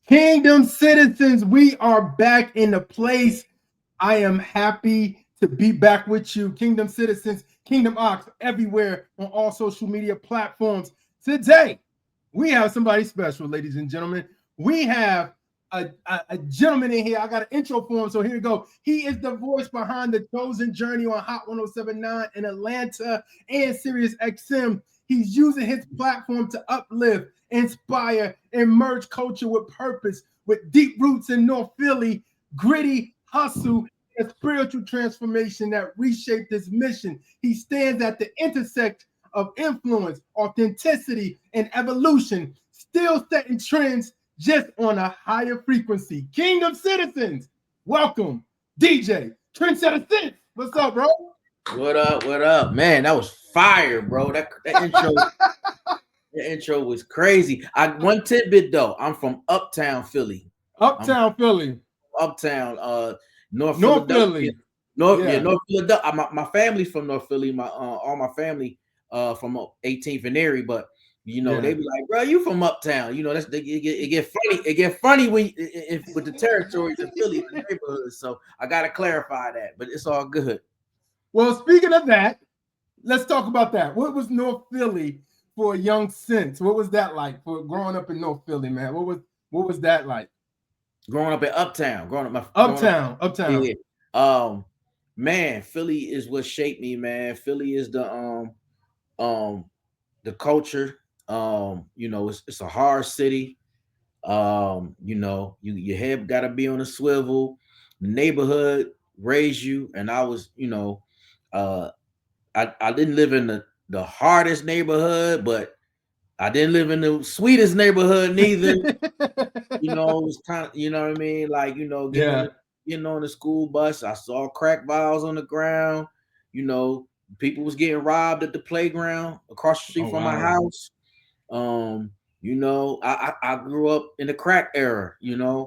Kingdom citizens, we are back in the place. I am happy to be back with you, Kingdom citizens, Kingdom Ox, everywhere on all social media platforms. Today, we have somebody special, ladies and gentlemen. We have a gentleman in here. I got an intro for him, so here we go. He is the voice behind the Chosen Journey on Hot 1079 in Atlanta and Sirius XM. He's using his platform to uplift, inspire, and merge culture with purpose, with deep roots in North Philly, gritty hustle, and spiritual transformation that reshaped his mission. He stands at the intersection of influence, authenticity, and evolution, still setting trends just on a higher frequency. Kingdom citizens, welcome, DJ Trendsetter Sense. What's up, bro? What up? What up, man? That was fire, bro. That intro was crazy. One tidbit though. I'm from Uptown Philly. I'm Uptown Philly, Uptown, North North Philadelphia. Philly. Yeah. North Philadelphia. My family's from North Philly. All my family from 18th and Erie, but Yeah. they be like, bro, you from Uptown. It get funny. It get funny with the territories of Philly, the neighborhoods. So I gotta clarify that, but it's all good. Well, speaking of that, let's talk about that. What was North Philly for a young Sense? What was that like for growing up in North Philly, man? What was that like? Growing up in Uptown, growing up, Uptown, Uptown. yeah. Um, man, Philly is what shaped me, man. Philly is um the culture. It's a hard city. Your head gotta be on a swivel. The neighborhood raised you, and I was, uh I didn't live in the hardest neighborhood, but I didn't live in the sweetest neighborhood neither. It was kind of, you know what I mean? Like, Yeah. getting on the school bus, I saw crack vials on the ground. You know, people was getting robbed at the playground across the Oh street from my wow. house. I grew up in the crack era,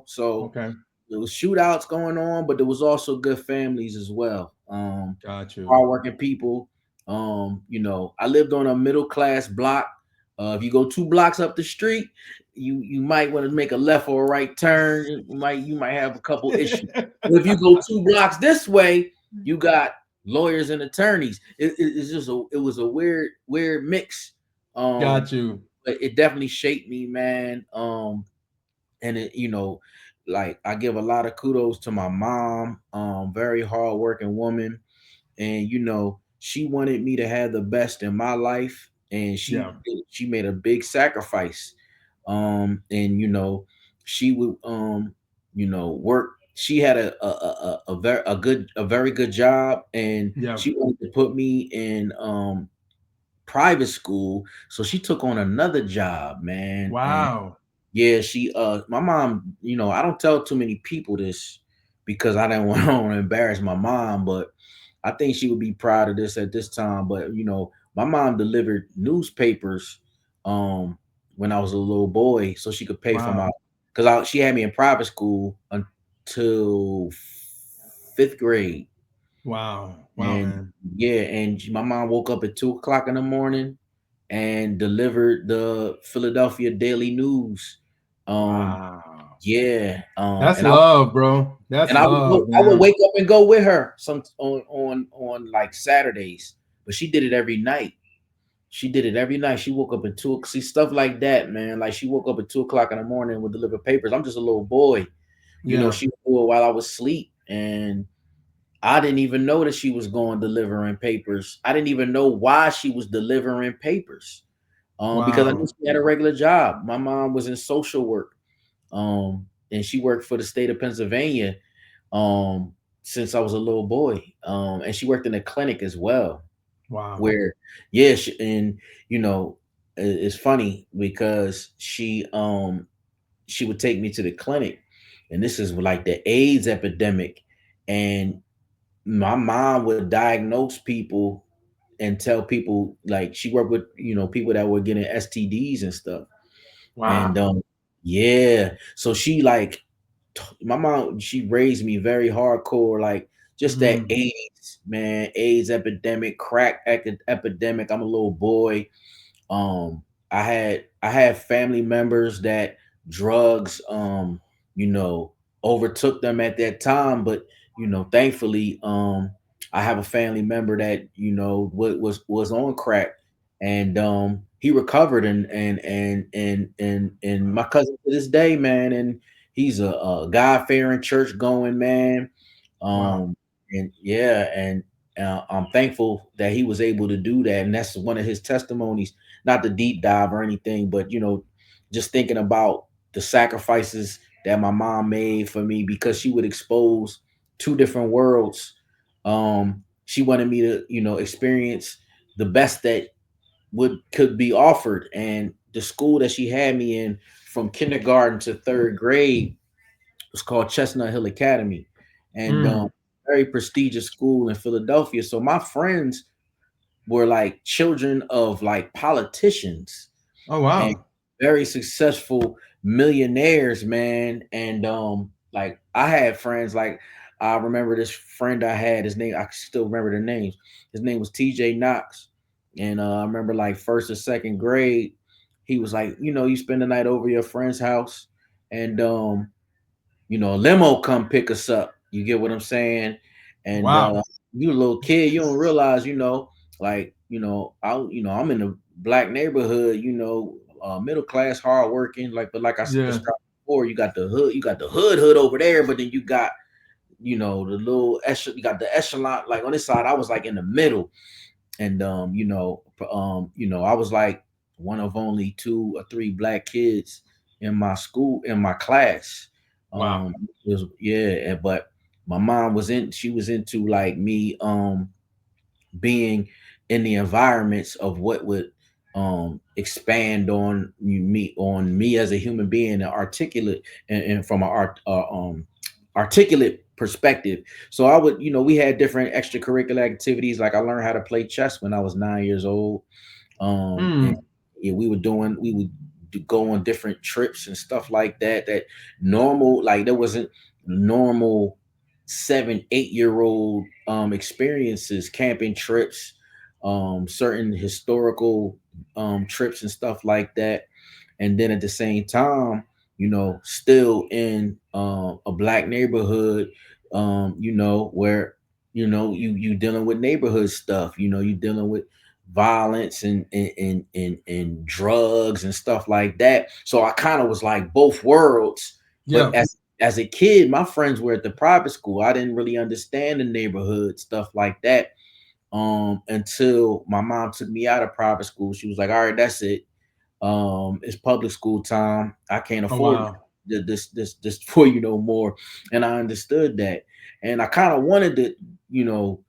so Okay. there was shootouts going on, but there was also good families as well. Got you. Hardworking people. I lived on a middle class block. If you go 2 blocks up the street, you might want to make a left or a right turn. You might have a couple issues. But if you go 2 blocks this way, you got lawyers and attorneys. It was a weird mix. Um, Got you. but it definitely shaped me, man. And like I give a lot of kudos to my mom. Very hardworking woman, and she wanted me to have the best in my life, and Yeah. she made a big sacrifice. And she would work. She had a very good job, and Yeah. she wanted to put me in private school, so she took on another job, man. And Wow. yeah, my mom, I don't tell too many people this because I didn't want to embarrass my mom, but I think she would be proud of this at this time. But my mom delivered newspapers when I was a little boy, so she could pay for my Wow. because she had me in private school until 5th grade. Wow. Wow, And man. yeah, and my mom woke up at 2 o'clock in the morning and delivered the Philadelphia Daily News. Um, Wow. yeah, That's love, bro. That's and love, I would man. wake up and go with her some on like Saturdays, but she did it every night. She did it every night. She woke up at see stuff like that, man. Like she woke up at 2 o'clock in the morning and would deliver papers. I'm just a little boy, Yeah. She would do it while I was asleep, and I didn't even know that she was going delivering papers. I didn't even know why she was delivering papers. Because I knew Wow. she had a regular job. My mom was in social work, and she worked for the state of Pennsylvania, um, since I was a little boy. And she worked in a clinic as well. Wow. Where, yeah, and it's funny because she would take me to the clinic, and this is like the AIDS epidemic, and my mom would diagnose people and tell people like she worked with people that were getting STDs and stuff. And Wow. yeah, so she like my mom, she raised me very hardcore, like just that Mm. AIDS, man, AIDS epidemic, crack epidemic. I'm a little boy. I had family members that drugs you know overtook them at that time. But thankfully, I have a family member that was on crack, and he recovered, and my cousin to this day, man, and he's a God fearing, church going man. Wow. um and yeah, and I'm thankful that he was able to do that, and that's one of his testimonies. Not the deep dive or anything, but just thinking about the sacrifices that my mom made for me, because she would expose two different worlds. She wanted me to experience the best that would could be offered, and the school that she had me in from kindergarten to third grade was called Chestnut Hill Academy, and Mm. very prestigious school in Philadelphia. So my friends were like children of like politicians Oh and wow. very successful millionaires, man. And like I had friends, like I remember this friend I had, his name, I still remember the names. His name was TJ Knox. And I remember like first or second grade, he was like, you spend the night over your friend's house, and a limo come pick us up. You get what I'm saying? And Wow. you a little kid, you don't realize, like, I'm in a black neighborhood, middle class, hard working, like, but like I Yeah. described before, you got the hood over there, but then you got, the little you got the echelon, like on this side, I was like in the middle. And I was like one of only two or three black kids in my school, in my class. Wow. It was, yeah, but my mom she was into like me being in the environments of what would expand on me as a human being, and articulate, and from an articulate perspective. So I would, we had different extracurricular activities. Like I learned how to play chess when I was 9 years old. And Mm. yeah, we would go on different trips and stuff like that. That normal, like there wasn't normal 7, 8 year old experiences, camping trips, certain historical trips and stuff like that. And then at the same time, still in a black neighborhood, where you dealing with neighborhood stuff, you dealing with violence and drugs and stuff like that. So I kind of was like both worlds. But Yeah. as a kid, my friends were at the private school. I didn't really understand the neighborhood stuff like that, until my mom took me out of private school. She was like, all right, that's it. It's public school time. I can't Oh afford wow. this for you no more. And I understood that. And I kind of wanted to, you know,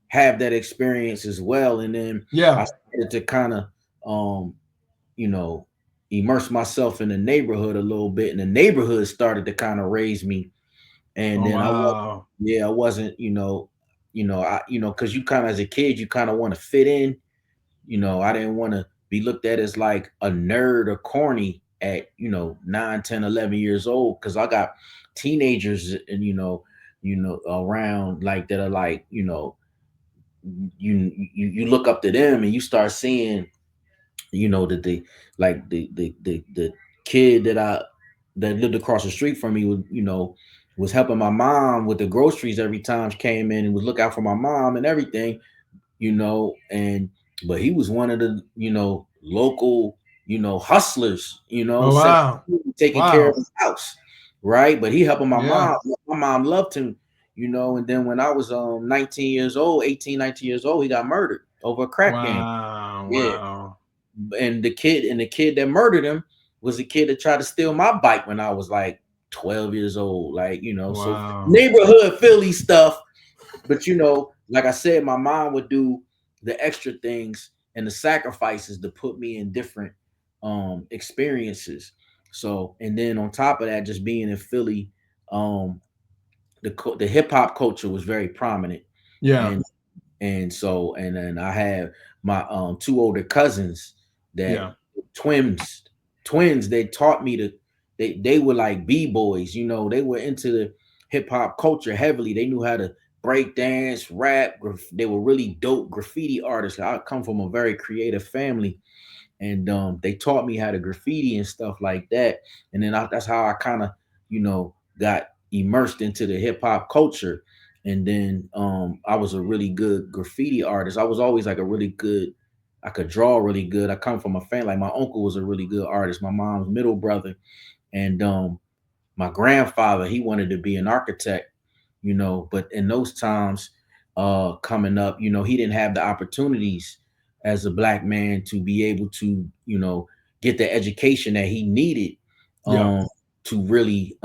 have that experience as well. And then I Yeah. started to kind of um, you know, immerse myself in the neighborhood a little bit. And the neighborhood started to kind of raise me. And Oh then wow. I wasn't, because you kind of as a kid, you kind of want to fit in. I didn't want to be looked at as like a nerd or corny at 9, 10, 11 years old, because I got teenagers and around like that are like you look up to them, and you start seeing that the kid that lived across the street from me was helping my mom with the groceries every time she came in, and would look out for my mom and everything, and but he was one of the local hustlers, Oh selling wow. food, taking care of Wow. his house, right? But he helping my Yeah. mom. My mom loved him, and then when I was 19 years old, 18, 19 years old, he got murdered over a crack game. Wow. Yeah. Wow. And the kid that murdered him was the kid that tried to steal my bike when I was like 12 years old, like, so Wow. neighborhood Philly stuff. But like I said, my mom would do the extra things and the sacrifices to put me in different experiences. So, and then on top of that, just being in Philly, um the hip hop culture was very prominent. Yeah. And then I have my two older cousins that Yeah. twins twins they taught me to, they were like b-boys, they were into the hip hop culture heavily. They knew how to breakdance, rap. They were really dope graffiti artists. I come from a very creative family, and they taught me how to graffiti and stuff like that. And then that's how I kind of, got immersed into the hip hop culture. And then I was a really good graffiti artist. I was always like a really good. I could draw really good. I come from a family, like my uncle was a really good artist. My mom's middle brother, and my grandfather, he wanted to be an architect, but in those times, coming up, he didn't have the opportunities as a black man to be able to, get the education that he needed Yeah. to really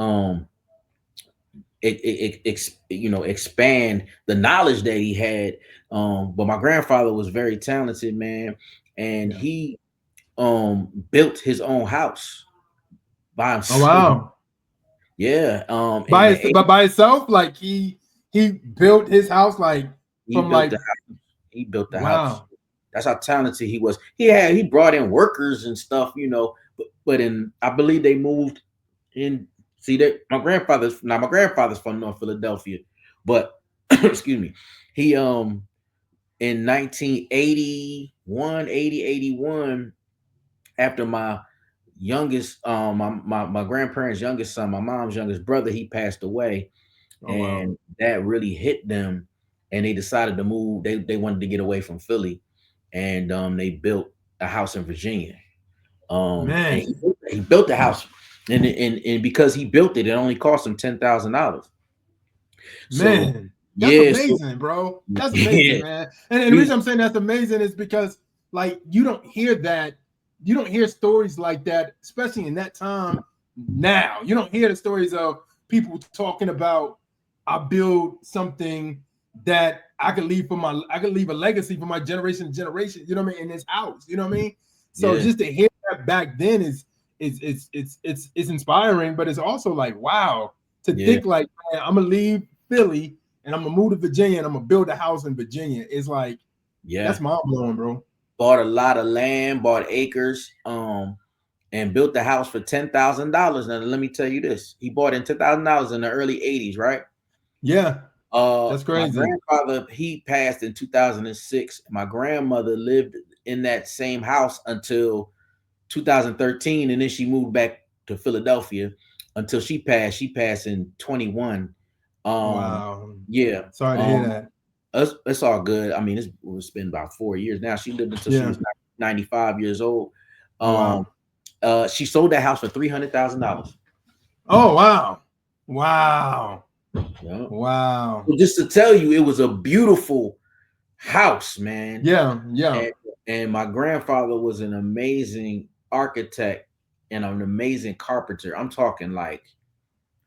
expand the knowledge that he had. But my grandfather was very talented, man, and Yeah. he built his own house by Oh himself. wow. Yeah. In the But by itself, like he built his house like He from built like the he built the house. wow. That's how talented he was. He brought in workers and stuff, but in I believe they moved in. See that my grandfather's from North Philadelphia, but excuse me, he in 1981, 81, after my youngest my grandparents' youngest son, my mom's youngest brother, he passed away, Oh wow. and that really hit them, and they decided to move. They wanted to get away from Philly, and they built a house in Virginia. And Man, he built the house, and because he built it, it only cost him $10,000. So man, that's yeah, so amazing, bro. That's amazing, yeah, man. And the he's reason I'm saying that's amazing is because like you don't hear that, you don't hear stories like that, especially in that time now. You don't hear the stories of people talking about I build something that I could leave a legacy for my generation to generation, you know what I mean, in this house. You know what I mean? So yeah, just to hear that back then is inspiring, but it's also like, wow, to yeah, think like, man, I'm gonna leave Philly and I'm gonna move to Virginia and I'm gonna build a house in Virginia. It's like that's yeah. mind blowing, bro. Bought a lot of land, bought acres, and built the house for $10,000. Now let me tell you this: he bought in $10,000 in the early '80s, right? Yeah, that's My crazy. grandfather, he passed in 2006. My grandmother lived in that same house until 2013, and then she moved back to Philadelphia until she passed. She passed in 21. Wow. Yeah. Sorry to hear Um, that. it's all good. I mean, it's been about 4 years now. She lived until she Yeah. was 95 years old. Oh Um, wow. she sold that house for $300,000. Oh wow. Wow. Yeah. Wow. So just to tell you, it was a beautiful house, man. Yeah. Yeah. And, and my grandfather was an amazing architect and an amazing carpenter. I'm talking like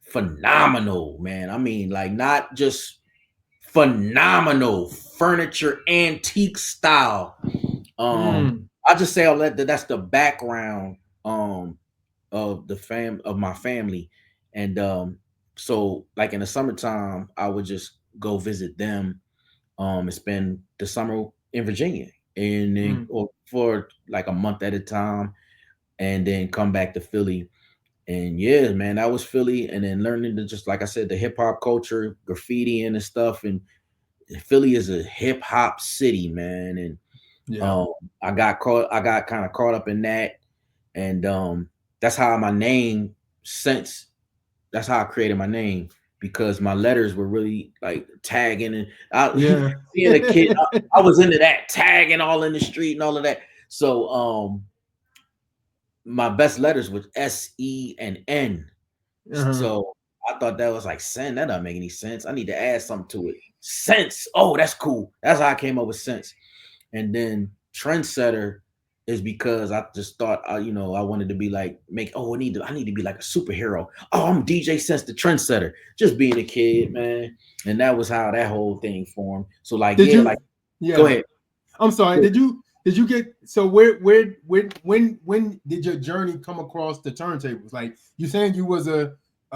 phenomenal, man. I mean, like not just phenomenal furniture, antique style. Mm. I just say all that's the background of my family. And so like in the summertime, I would just go visit them and spend the summer in Virginia, and then Mm. or for like a month at a time, and then come back to Philly. And yeah, man, that was Philly. And then learning to, just like I said, the hip hop culture, graffiti and stuff. And Philly is a hip hop city, man. And Yeah. um, I got kind of caught up in that, and that's how my name since that's how I created my name, because my letters were really like tagging, and I, Yeah. being a kid, I was into that tagging all in the street and all of that. So my best letters was S, E, and N. Uh-huh. So I thought that was like Sen. That doesn't make any sense. I need to add something to it. Sense. Oh, that's cool. That's how I came up with Sense. And then Trendsetter is because I just thought, I wanted to be like, I need to be like a superhero. Oh, I'm DJ Sense, the Trendsetter. Just being a kid, man. And that was how that whole thing formed. So like, Did yeah, you? like, go Yeah. ahead. I'm sorry. Did you get so when did your journey come across the turntables? Like you saying you was a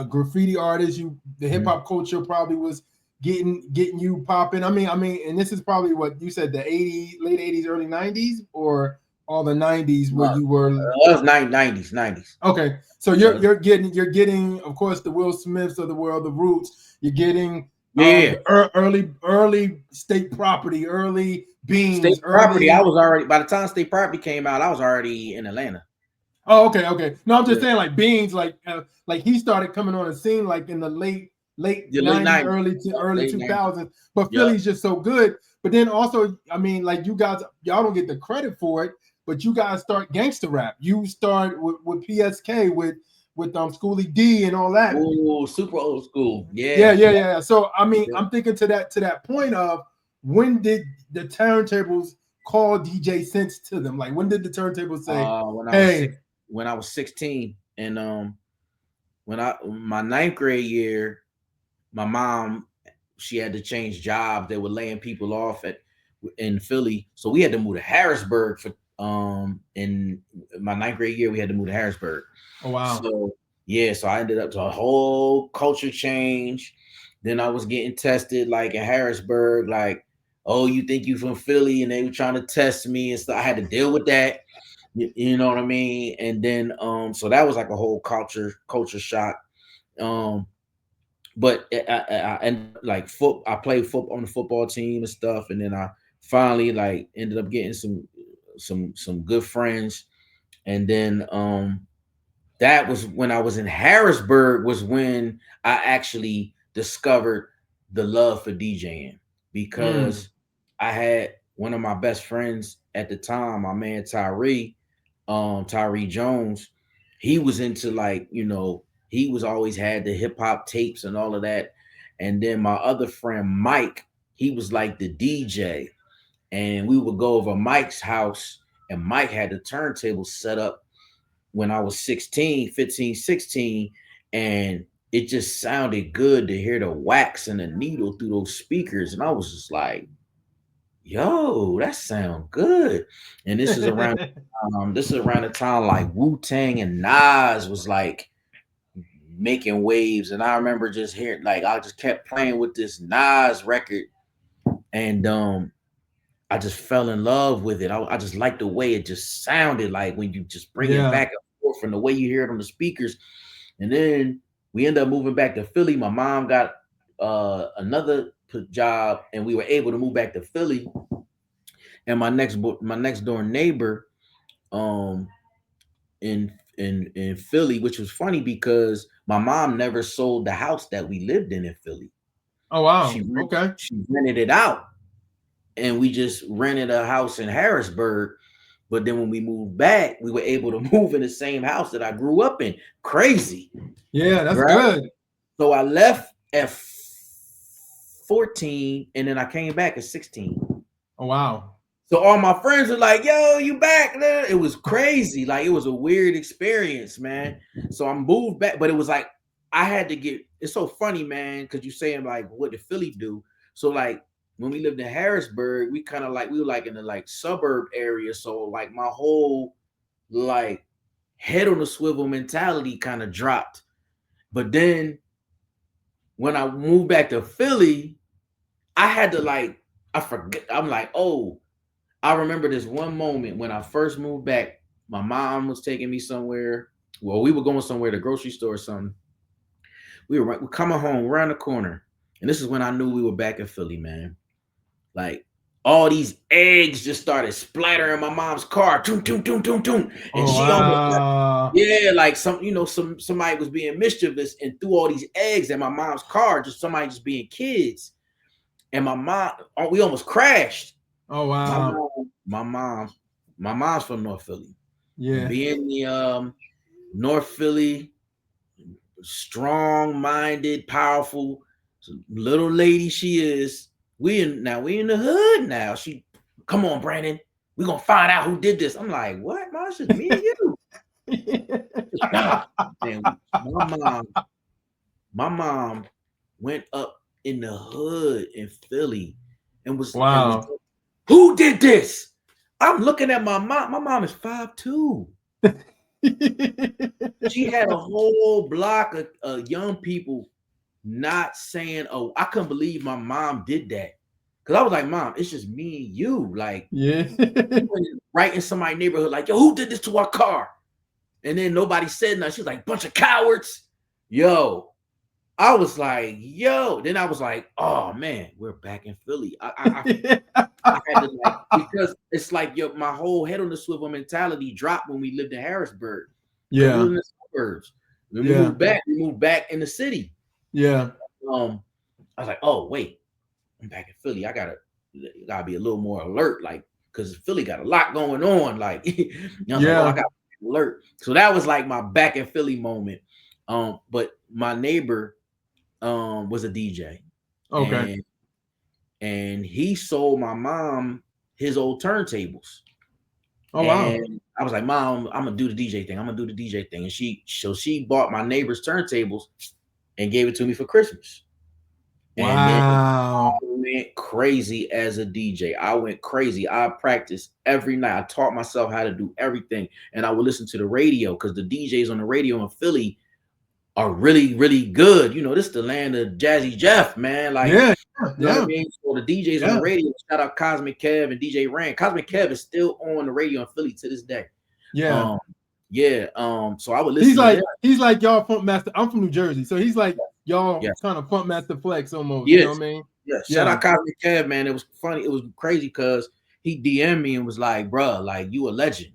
graffiti artist, the hip Mhm. hop culture probably was getting you popping. I mean, and this is probably what you said, the late 80s, early 90s, or all the 90s where you were That was 90s, 90s. okay. So So you're getting of course the Will Smiths of the world, the Roots. You're getting Yeah. early state property, early State beans, property. I early. was already by the time state property came out, I was already in Atlanta. Oh, okay, okay. No, I'm just Yeah. saying like beans, like he started coming on the scene like in the late The late '90s, 90s. early Late 90s. 2000s. But Yep. Philly's just so good. But then also, I mean, like you guys, y'all don't get the credit for it, but you guys start gangster rap. You start with PSK with Schoolie D and all that. Ooh, super old school. Yeah, Yeah. yeah, yeah. So I mean, Yeah. I'm thinking to that point of when did the turntables call DJ Sense to them? Like when did the turntables say, When I was "Hey"? when I was 16, and when I my ninth grade year, my mom, she had to change jobs. They were laying people off in Philly, so we had to move to Harrisburg for in my ninth grade year. We had to move to Harrisburg. Oh wow. So yeah, so I ended up to a whole culture change. Then I was getting tested like in Harrisburg, like, oh, you think you from Philly, and they were trying to test me and stuff. I had to deal with that. You know what I mean? And then so that was like a whole culture shock. Um, but I ended up like I played football on the football team and stuff, and then I finally like ended up getting some good friends, and then that was when I was in Harrisburg was when I actually discovered the love for DJing, Mm. because I had one of my best friends at the time, my man Tyree Jones. He was into like, he was always had the hip hop tapes and all of that. And then my other friend Mike, he was like the DJ. And we would go over Mike's house, and Mike had the turntable set up when I was 16, 15, 16, and it just sounded good to hear the wax and the needle through those speakers. And I was just like, yo, that sound good. And this is around the time like Wu-Tang and Nas was like making waves. And I remember just hearing, like, I just kept playing with this Nas record, and I just fell in love with it. I just liked the way it just sounded, like when you just bring it Yeah. back and forth from the way you hear it on the speakers. And then we ended up moving back to Philly. My mom got another job, and we were able to move back to Philly. And my next door neighbor, um, in Philly, which was funny because my mom never sold the house that we lived in Philly. Oh wow. Okay. She rented it out, and we just rented a house in Harrisburg. But then when we moved back, we were able to move in the same house that I grew up in. Crazy, Yeah, that's right? good. So I left at 14, and then I came back at 16. Oh wow. So all my friends were like, yo, you back, man. It was crazy. Like, it was a weird experience, man. So I moved back, but it was like I had to get, it's so funny, man, because you're saying like what did Philly do? So like when we lived in Harrisburg, we kind of like we were like in the like suburb area. So like my whole like head on the swivel mentality kind of dropped. But then when I moved back to Philly, I had to like, I forget, I'm like, oh, I remember this one moment when I first moved back. My mom was taking me somewhere. Well, we were going somewhere, the grocery store or something. We're coming home around the corner, and this is when I knew we were back in Philly, man. Like all these eggs just started splattering my mom's car, toom, toom, toom, toom, toom. And Oh she almost, wow. yeah, like somebody was being mischievous and threw all these eggs at my mom's car, just somebody just being kids. And my mom, we almost crashed. Oh My wow. mom, my mom, my mom's from North Philly, and Yeah. being the North Philly, strong-minded, powerful little lady she is. We in the hood now. She, come on, Brandon, we gonna find out who did this. I'm like, what? Mom, it's just me and you. And my mom went up in the hood in Philly and was Wow. who did this? I'm looking at my mom. My mom is 5'2". She had a whole block of young people not saying, oh, I couldn't believe my mom did that. Cause I was like, Mom, it's just me and you. Like, Yeah. you went right in somebody's neighborhood, like, yo, who did this to our car? And then nobody said nothing. She was like, bunch of cowards. Yo, I was like, yo. Then I was like, oh man, we're back in Philly. I had to like because it's like my whole head on the swivel mentality dropped when we lived in Harrisburg because we Yeah, lived in the suburbs. When yeah, we moved back in the city. yeah, Um, I was like, oh wait, I'm back in Philly. I gotta be a little more alert, like because Philly got a lot going on. Like, I was like, oh, I yeah. got alert. So that was like my back in Philly moment. But my neighbor was a DJ, Okay. and he sold my mom his old turntables. Oh wow. And I was like, Mom, I'm gonna do the DJ thing. I'm gonna do the DJ thing. And she bought my neighbor's turntables and gave it to me for Christmas. And then I Wow. went crazy as a DJ. I went crazy. I practiced every night. I taught myself how to do everything. And I would listen to the radio because the DJs on the radio in Philly are really, really good. This is the land of Jazzy Jeff, man. Like, Yeah, you know what I yeah, mean? So the DJs on the yeah, radio, shout out Cosmic Kev and DJ Rand. Cosmic Kev is still on the radio in Philly to this day. yeah. Um, yeah. So I would listen to them. He's like y'all funk master. I'm from New Jersey, so he's like y'all Yes. kind of funk master flex almost. You know Yes. what I mean? Yes. Shout Yeah. out Cosmic Kev, man. It was funny. It was crazy because he DM'd me and was like, bruh, like you a legend.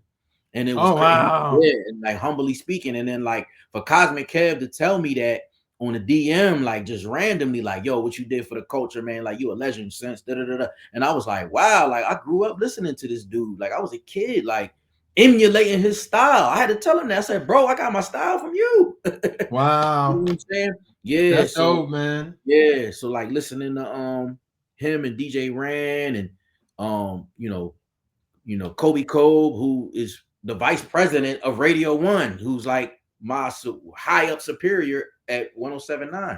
And it was Oh crazy. wow. Yeah, and like humbly speaking. And then like for Cosmic Kev to tell me that on the DM, like just randomly, like, yo, what you did for the culture, man. Like you a legend since da da da da. And I was like, wow, like I grew up listening to this dude. Like I was a kid, like emulating his style. I had to tell him that. I said, bro, I got my style from you. You know Wow. what I'm saying? Yeah. That's So dope, man. yeah. So like listening to him and DJ Ran and Kobe Cole, who is the vice president of Radio One, who's like my high up superior at 1079.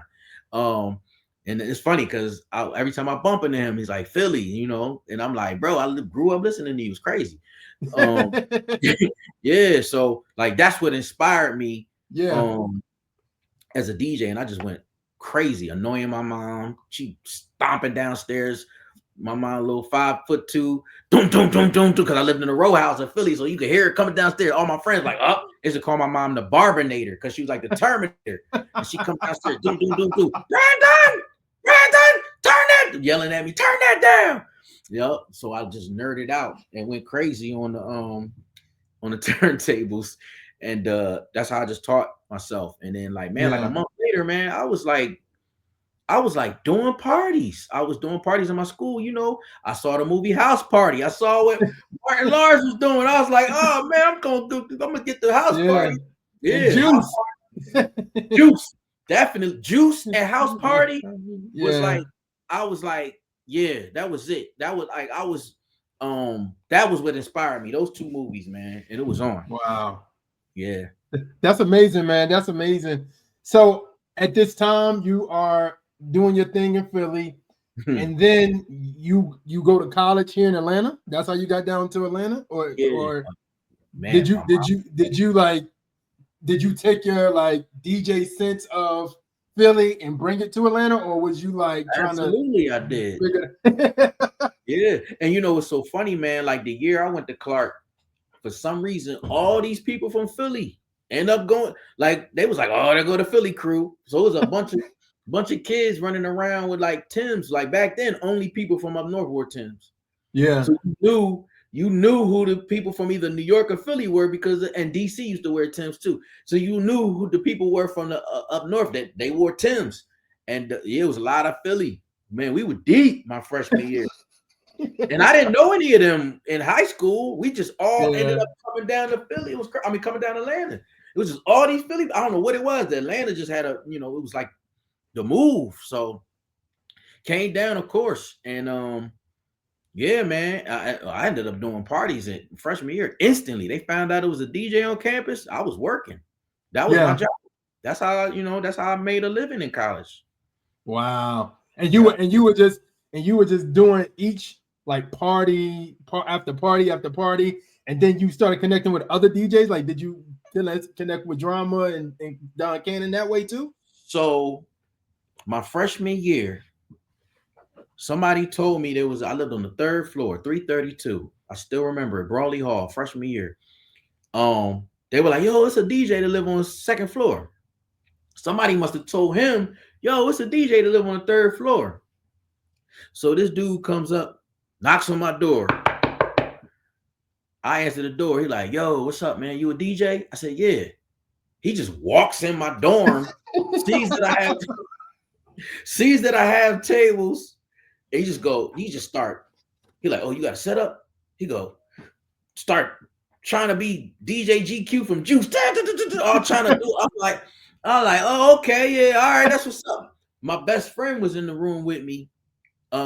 And it's funny because every time I bump into him, he's like Philly, and I'm like, bro, I grew up listening to you. It was crazy. Um, yeah, so like that's what inspired me Yeah. um as a DJ, and I just went crazy, annoying my mom. She stomping downstairs. My mom, a little 5'2", doom, doom, doom, doom, doom, because I lived in a row house in Philly, so you could hear it coming downstairs. All my friends like, up. They used to call my mom the Barbinator because she was like the Terminator. And she come downstairs, doom, doom, doom, doom. Brandon, turn that, yelling at me, turn that down. Yep. So I just nerded out and went crazy on the turntables. And that's how I just taught myself. And then like, man, like a Yeah. month later, man, I was like doing parties. I was doing parties in my school. I saw the movie House Party. I saw what Martin Lawrence was doing. I was like, oh man, I'm gonna get the house Yeah. party. And Yeah, juice. Juice, definitely Juice and House Party was Yeah. like, I was like, yeah, that was it. That was like that was what inspired me. Those two movies, man, and it was on. Wow. Yeah. That's amazing, man. That's amazing. So at this time, you are doing your thing in Philly, and then you go to college here in Atlanta. That's how you got down to Atlanta, Yeah, or man. did you take your like DJ sense of Philly and bring it to Atlanta, or was you like trying to Absolutely, I did. figure? Yeah, and what's so funny, man? Like the year I went to Clark, for some reason, all these people from Philly end up going. Like they was like, oh, they go to Philly crew. So it was a bunch of kids running around with like Tims. Like back then, only people from up north wore Tims. Yeah, So you knew who the people from either New York or Philly were and DC used to wear Tims too. So you knew who the people were from the up north that they wore Tims, and it was a lot of Philly. Man, we were deep my freshman year. And I didn't know any of them in high school. We just all ended yeah, up coming down to Philly. Coming down to Atlanta. It was just all these Philly. I don't know what it was. The Atlanta just had it was like the move. So came down, of course. And yeah, man, I ended up doing parties at freshman year. Instantly, they found out it was a DJ on campus. I was working. That was my yeah. job. That's how I made a living in college. Wow. And Yeah. you were just doing each like party after party after party, and then you started connecting with other DJs. Like, did you connect with Drama and Don Cannon that way too? So my freshman year, somebody told me I lived on the third floor, 332. I still remember it, Brawley Hall, freshman year. They were like, yo, it's a DJ that live on the second floor. Somebody must have told him yo, it's a DJ that live on the third floor. So this dude comes up, knocks on my door. I answer the door. He like, yo, what's up, man? You a DJ? I said, yeah. He just walks in my dorm, sees that I have tables. And he just start. He like, oh, you got a setup? He go, start trying to be DJ GQ from Juice. All trying to do. I'm like, oh, okay, yeah, all right, that's what's up. My best friend was in the room with me,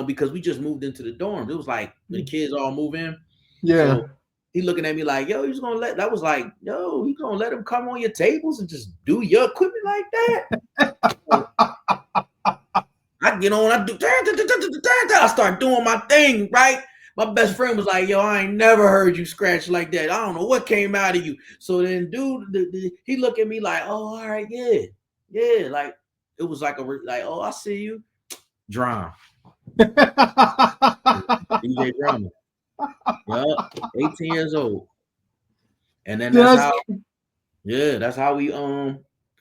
because we just moved into the dorms. It was like the kids all move in. Yeah. So he looking at me like, yo, he's gonna let. That was like, yo, you gonna let him come on your tables and just do your equipment like that? So I get on, I do, I start doing my thing, right? My best friend was like, yo, I ain't never heard you scratch like that. I don't know what came out of you. So then, dude, he looked at me like, oh, all right, yeah. Like, it was like oh, I see you. Drum. DJ Drama. Yup, 18 years old. And then that's how we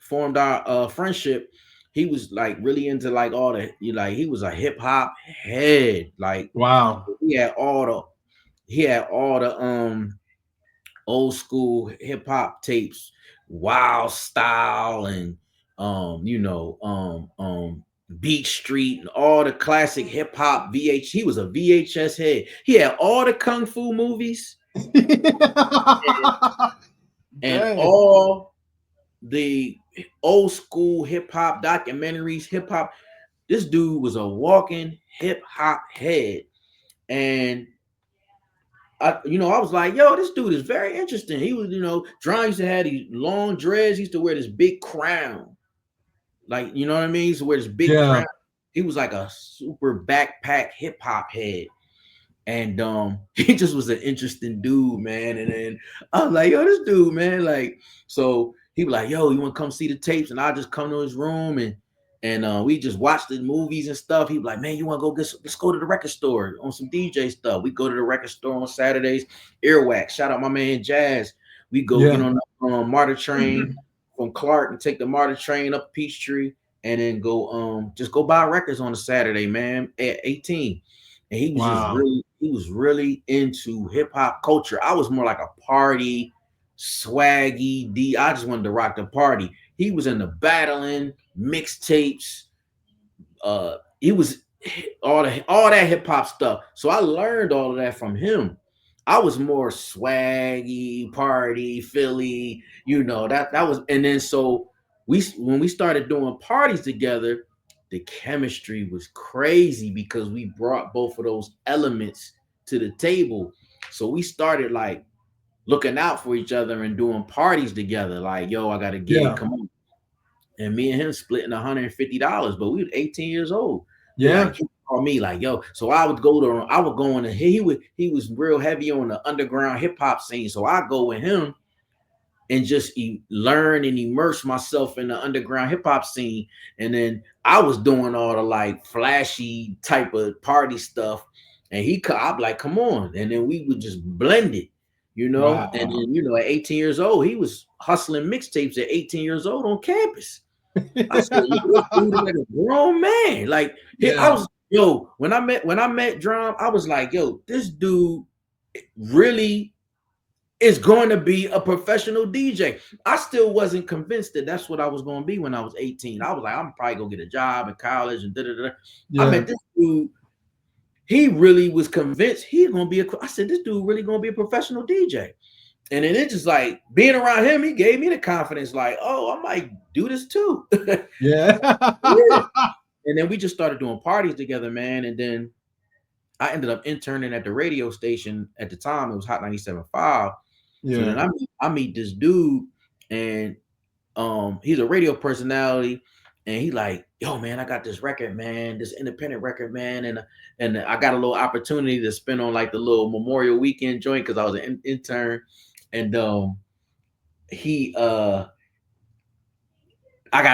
formed our friendship. He was like really into like all the he was a hip hop head. Like wow. he had all the old school hip hop tapes, Wild Style and Beat Street and all the classic hip hop VH. He was a VHS head. He had all the kung fu movies and all the old school hip hop documentaries. Hip hop. This dude was a walking hip hop head, and I was like, yo, this dude is very interesting. He was, Dron used to have these long dreads. He used to wear this big crown. Like, you know what I mean? He used to wear this big crown. He was like a super backpack hip hop head. And he just was an interesting dude, man. And then I was like, yo, this dude, man. Like, so he was like, yo, you want to come see the tapes? And I just come to his room and we just watched the movies and stuff. He was like, man, you want to let's go to the record store on some DJ stuff. We go to the record store on Saturdays. Earwax. Shout out my man Jazz. We go get on the MARTA train from Clark and take the MARTA train up Peachtree and then go just go buy records on a Saturday, man, at 18. And he was really into hip hop culture. I was more like a party, swaggy I just wanted to rock the party. He was into battling, mixtapes. He was all that hip hop stuff. So I learned all of that from him. I was more swaggy, party, Philly, that was. And then so when we started doing parties together, the chemistry was crazy because we brought both of those elements to the table. So we started like looking out for each other and doing parties together. Like, yo, I got a gig, come on. And me and him splitting $150, but we were 18 years old. Yeah. Like, he called me like, yo. So I would go on and he was real heavy on the underground hip hop scene. So I go with him and just learn and immerse myself in the underground hip hop scene. And then I was doing all the like flashy type of party stuff. And I'd be like, come on. And then we would just blend it, Wow. And then, at 18 years old, he was hustling mixtapes at 18 years old on campus. I said, this dude is like a grown man. Like, I was, when I met Drum, I was like, yo, this dude really is going to be a professional DJ. I still wasn't convinced that that's what I was going to be when I was 18. I was like, I'm probably going to get a job in college and da-da-da. I met this dude. He really was convinced he's going to be I said, this dude really going to be a professional DJ. And then it just like being around him, he gave me the confidence like, oh, I might do this too. Yeah. And then we just started doing parties together, man. And then I ended up interning at the radio station at the time. It was Hot 97.5. Yeah. So then I meet this dude and he's a radio personality. And he like, yo, man, I got this record, man, this independent record, man. And I got a little opportunity to spend on like the little Memorial Weekend joint because I was an intern. And it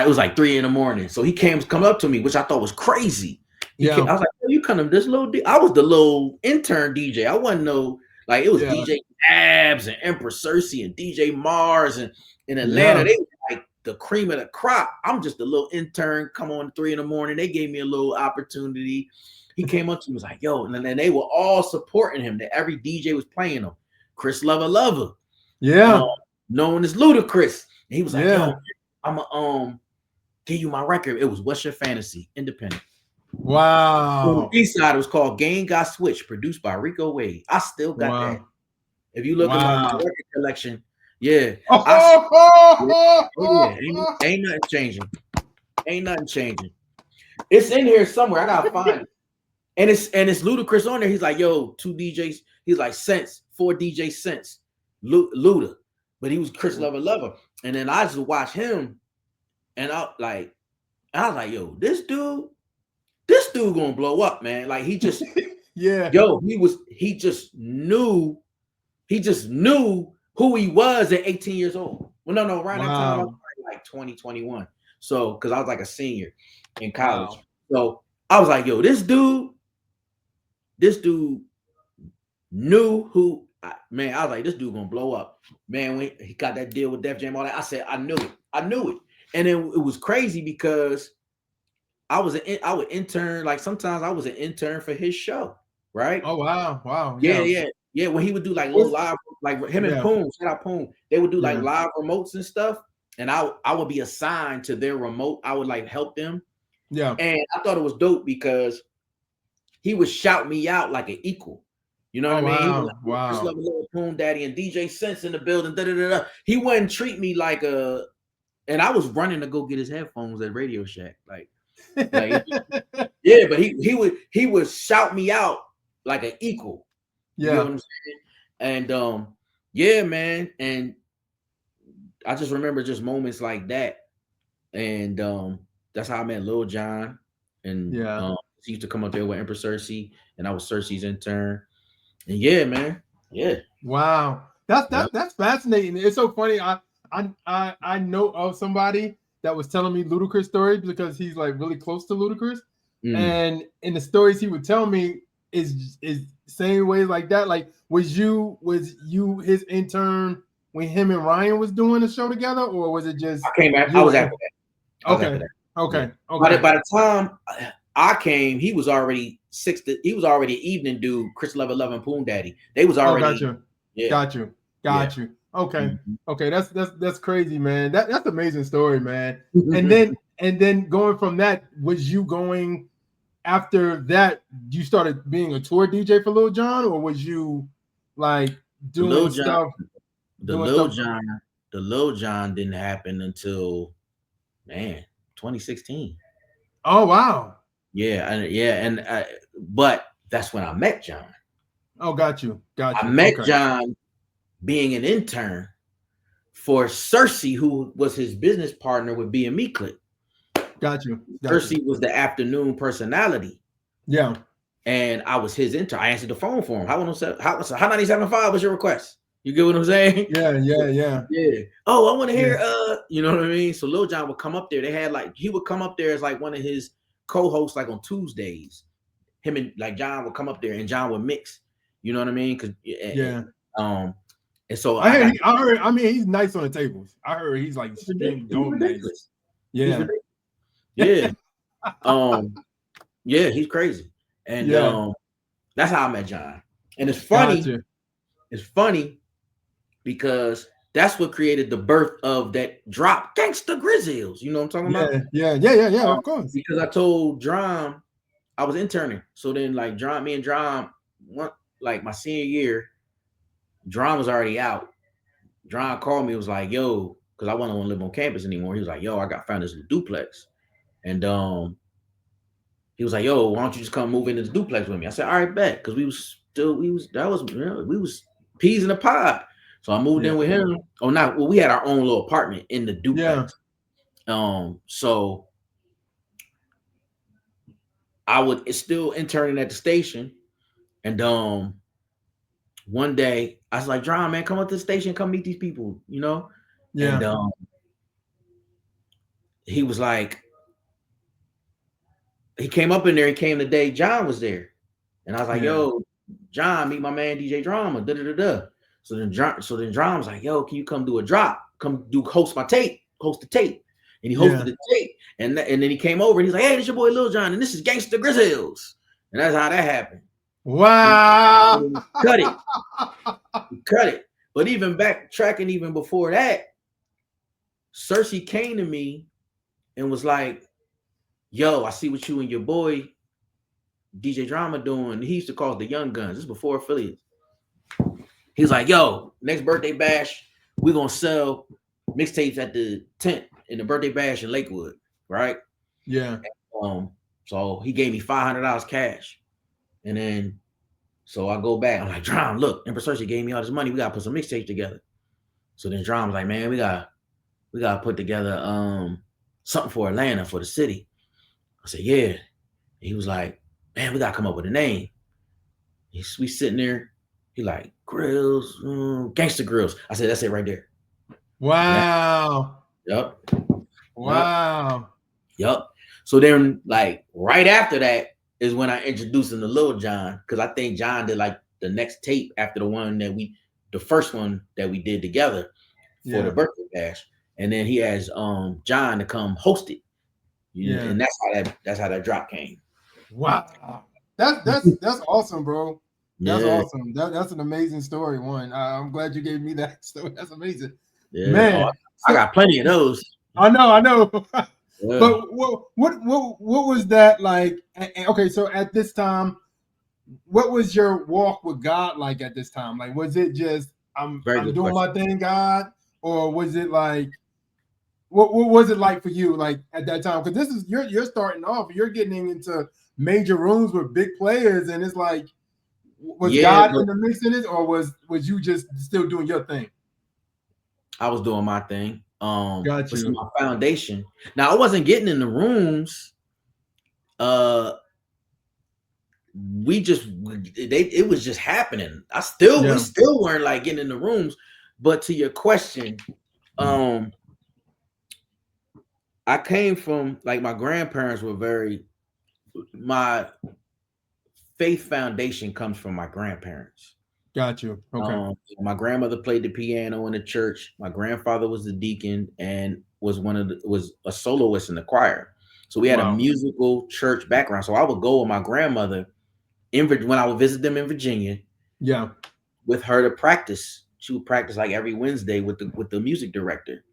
was like 3 a.m. So he come up to me, which I thought was crazy. I was like, oh, you kind of this little I was the little intern DJ. I wasn't it was DJ Abs and Empress Cersei and DJ Mars and in Atlanta, they were like the cream of the crop. I'm just a little intern. Come on, 3 a.m. They gave me a little opportunity. He came up to me, was like, yo, and then they were all supporting him. That every DJ was playing him. Chris Lover, Yeah. known as Ludacris. And he was like, Yeah. yo, I'ma give you my record. It was What's Your Fantasy, independent. On the Wow. B side, it was called Game Got Switched, produced by Rico Wade. I still got that. Wow. If you look at my Wow. record collection, yeah, yeah, oh yeah, ain't nothing changing. Ain't nothing changing. It's in here somewhere. I gotta find it. And it's Ludacris on there. He's like, yo, 2 DJs. He's like Sense, 4 DJ Sense, Luda. But he was Chris Lover. And then I just watch him, and I was like, yo, this dude gonna blow up, man. Like he just Yeah. yo, he just knew who he was at 18 years old. Well, no, around that time I was like 2021. So because I was like a senior in college. Wow. So I was like, yo, this dude knew who, man. I was like, this dude gonna blow up, man. When he got that deal with Def Jam, all that, I said, I knew it. And then it was crazy because I would intern. Like sometimes I was an intern for his show, right? Oh wow. Yeah. When he would do like little live, like him and Poon, shout out Poon, they would do like live remotes and stuff, and I would be assigned to their remote. I would like help them. Yeah. And I thought it was dope because he would shout me out like an equal. You know what I mean? He was like, wow. Little Poon Daddy and DJ Sense in the building. He wouldn't treat me like a, and I was running to go get his headphones at Radio Shack. Like yeah, but he would shout me out like an equal. Yeah. You know what I'm saying? And yeah, man. And I just remember just moments like that. And that's how I met Lil Jon. And he used to come up there with Empress Cersei, and I was Cersei's intern. And yeah, man. Yeah. Wow. That's fascinating. It's so funny. I know of somebody that was telling me Ludacris stories because he's like really close to Ludacris. And in the stories he would tell me is same ways like that. Like was you his intern when him and Ryan was doing the show together, or was it just I came back? I was after that. Okay. By the time I came, he was already he was already an evening dude. Chris Lover and Poon Daddy. They was already. Got you. Okay. Okay. That's crazy, man. That's amazing story, man. And then going from that, was you going after that? You started being a tour DJ for Lil Jon, or was you like doing stuff? The Lil Jon didn't happen until 2016. Oh wow. Yeah, but that's when I met Jon. Oh, got you. I met Jon being an intern for Cersei, who was his business partner with BME Click. Got you. Cersei was the afternoon personality. Yeah. And I was his intern. I answered the phone for him. How 975 was your request? You get what I'm saying? Yeah. Oh, I want to hear you know what I mean? So Lil Jon would come up there. They had he would come up there as like one of his co-hosts, like on Tuesdays. Him and like Jon would come up there and Jon would mix. You know what I mean? Because and so I heard. I mean, he's nice on the tables. I heard he's like dope nice. Yeah. Yeah. Yeah, he's crazy. And that's how I met Jon. And it's funny. Gotcha. It's funny because that's what created the birth of that drop, Gangsta Grizzles. You know what I'm talking about? Yeah, of course. Because I told Drum I was interning. So then like me and Drum, like my senior year, Drum was already out. Drum called me, was like, yo, because I wasn't want to live on campus anymore. He was like, yo, I found this duplex. And he was like, yo, why don't you just come move into the duplex with me? I said, all right, bet. Because we was peas in a pod. So I moved in with him. We had our own little apartment in the duplex. So I was still interning at the station. And one day I was like, Drum, man, come up to the station, come meet these people, you know? Yeah. And he was like, he came up in there, he came the day Jon was there. And I was like, yo, Jon, meet my man DJ Drama. So then Drum was like, yo, can you come do a drop? Host my tape host the tape. And he hosted Yeah. the tape. And then he came over and he's like, hey, this your boy Lil Jon, and this is Gangsta Grizzles. And that's how that happened. Wow. And cut it. Cut it. But even backtracking even before that, Cersei came to me and was like, yo, I see what you and your boy DJ Drama doing. He used to call it the Young Guns. This is before affiliates. He's like, yo, next birthday bash, we're gonna sell mixtapes at the tent in the birthday bash in Lakewood, right? Yeah. So he gave me $500 cash. And then so I go back. I'm like, Drum, look, Empress Cersei gave me all this money. We gotta put some mixtapes together. So then Drum's like, man, we gotta put together something for Atlanta, for the city. I said, yeah. And he was like, man, we gotta come up with a name. We sitting there. He like, Grills, Gangster Grills. I said, that's it right there. Wow. Yep. Wow. Yep. So then, like, right after that is when I introduced him to Lil Jon, because I think John did like the next tape after the first one that we did together for the birthday bash. And then he has John to come host it. And that's how that drop came. Wow. That's awesome, bro. That's Yeah. awesome. That's an amazing story. One. I'm glad you gave me that story. That's amazing. Yeah. Man. I got plenty of those. I know. Yeah. But what was that like? Okay, so at this time, what was your walk with God like at this time? Like, was it just I'm doing my thing, God, or was it like what was it like for you like at that time? Because this is you're starting off, you're getting into major rooms with big players, and it's like, was God in the mix in it, or was you just still doing your thing? I was doing my thing. Got you. My foundation. Now I wasn't getting in the rooms. It was just happening. We still weren't like getting in the rooms. But to your question, I came from like my grandparents were my faith foundation comes from my grandparents. Got you. Okay. My grandmother played the piano in the church. My grandfather was the deacon and was a soloist in the choir. So we had a musical church background. So I would go with my grandmother when I would visit them in Virginia. Yeah. With her to practice. She would practice like every Wednesday with the music director,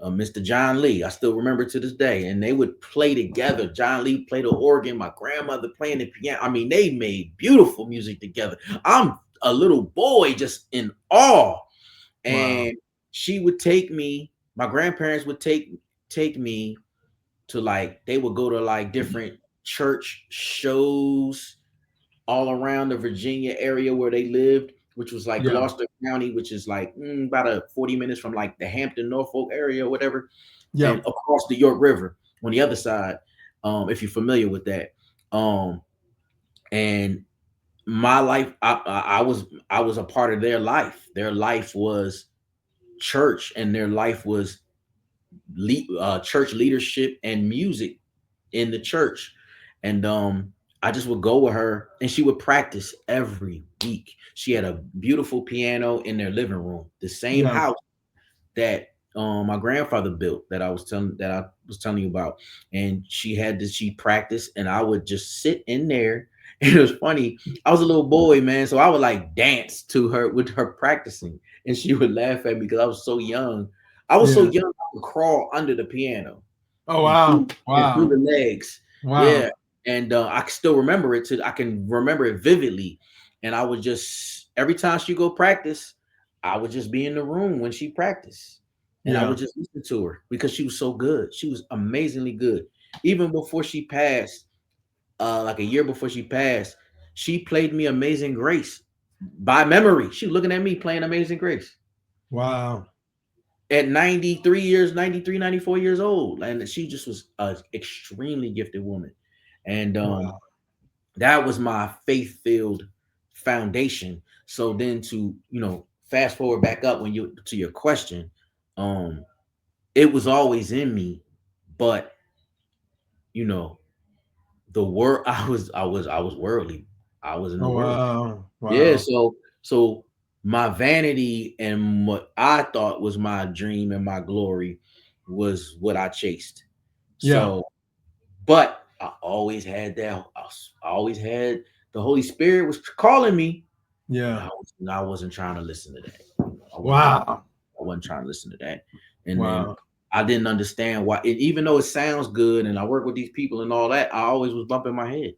Mr. John Lee. I still remember to this day. And they would play together. John Lee played the organ, my grandmother playing the piano. I mean, they made beautiful music together. I'm a little boy just in awe. And she would take me, my grandparents would take me to they would go to like different church shows all around the Virginia area where they lived, which was like Gloucester County, which is like about 40 minutes from like the Hampton, Norfolk area or whatever. Yeah. And across the York River on the other side, if you're familiar with that. And my life, I was a part of their life. Their life was church, and their life was church leadership and music in the church. And I just would go with her, and she would practice every week. She had a beautiful piano in their living room, the same house that my grandfather built that I was telling you about. And she practiced, and I would just sit in there. And it was funny. I was a little boy, man, so I would like dance to her with her practicing, and she would laugh at me because I was so young. I was so young, I would crawl under the piano. Oh wow! And through the legs. Wow. Yeah. And I can still remember it. I can remember it vividly. And I would just every time she go practice, I would just be in the room when she practiced, and I would just listen to her because she was so good. She was amazingly good. Even before she passed, like a year before she passed, she played me Amazing Grace by memory. She was looking at me playing Amazing Grace. Wow. At 93, 94 years old. And she just was an extremely gifted woman. And that was my faith-filled foundation. So then to, fast forward back up to your question, it was always in me, but the word I was worldly. I was in the world. Wow. Yeah. So my vanity and what I thought was my dream and my glory was what I chased. Yeah. So, but I always had that. I always had the Holy Spirit was calling me, but Yeah. I wasn't trying to listen to that. I wasn't. Wow. I wasn't trying to listen to that. And then Wow. I didn't understand why. Even though it sounds good, and I work with these people and all that, I always was bumping my head.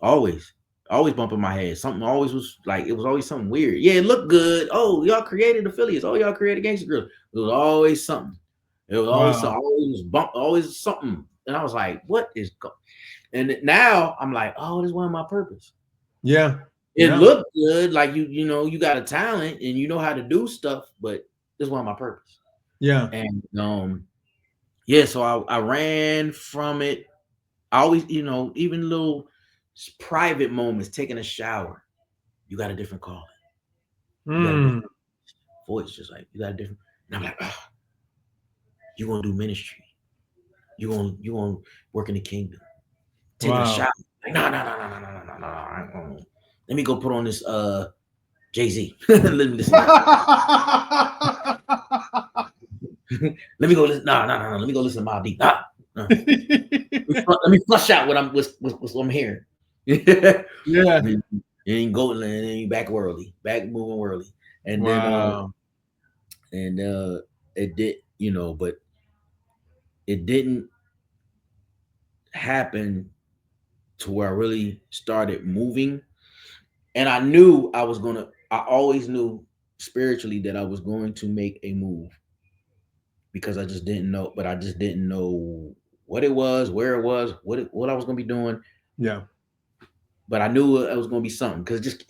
Always. Always bumping my head. Something always was like it was always something weird. Yeah, it looked good. Oh, y'all created affiliates. Oh, y'all created Gangster Girls. It was always something. It was always something. Wow. Always was bump. Always something. And I was like, what is? And now I'm like, oh, this is one of my purpose. Yeah. It Yeah. looked good, like you know, you got a talent and you know how to do stuff, but this is one of my purpose. Yeah. And yeah, so I ran from it. I always, you know, even little private moments, taking a shower, you got a different calling. You got a different Mm. voice, just like you got a different. And I'm like, oh, you gonna do ministry. You gonna work in the kingdom. Taking a Wow. shower. Like, no. Let me go put on this Jay-Z. Let me listen to let me go listen. No. Let me go listen to Mobb Deep. Nah. Let me flush out what I'm hearing. Yeah. And go and then you back worldly, back moving worldly. And then Wow. and it did, you know, but it didn't happen to where I really started moving. And I knew I always knew spiritually that I was going to make a move because I just didn't know, but I just didn't know what it was, where it was, what I was gonna be doing. Yeah. But I knew it was gonna be something because